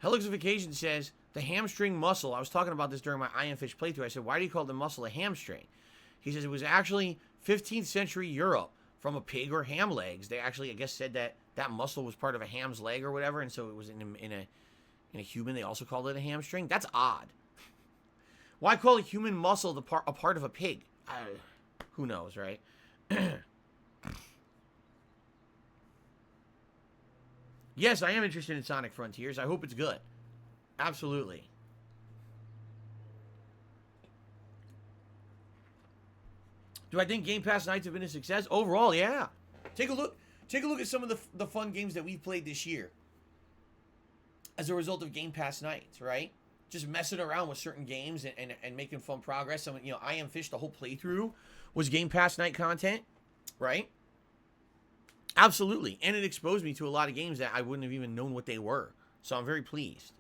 Helixification says, the hamstring muscle. I was talking about this during my Iron Fish playthrough. I said, why do you call the muscle a hamstring? He says, it was actually 15th century Europe from a pig or ham legs. They actually, I guess, said that that muscle was part of a ham's leg or whatever, and so it was in a human. They also called it a hamstring. That's odd. Why call a human muscle a part of a pig? Who knows, right? Yes, I am interested in Sonic Frontiers. I hope it's good. Absolutely. Do I think Game Pass nights have been a success? Overall, yeah. Take a look at some of the fun games that we've played this year as a result of Game Pass nights, right? Just messing around with certain games and making fun progress. Some, you know, I Am Fish, the whole playthrough was Game Pass night content, right? Absolutely. And it exposed me to a lot of games that I wouldn't have even known what they were. So I'm very pleased.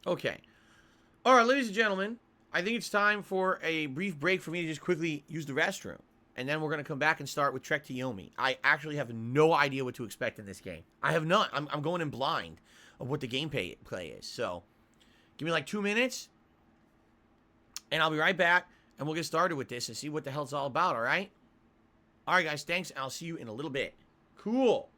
Okay. All right, ladies and gentlemen, I think it's time for a brief break for me to just quickly use the restroom. And then we're going to come back and start with Trek to Yomi. I actually have no idea what to expect in this game. I have none. I'm going in blind of what the gameplay is. So, give me like 2 minutes, and I'll be right back, and we'll get started with this and see what the hell it's all about, all right? All right, guys, thanks, and I'll see you in a little bit. Cool.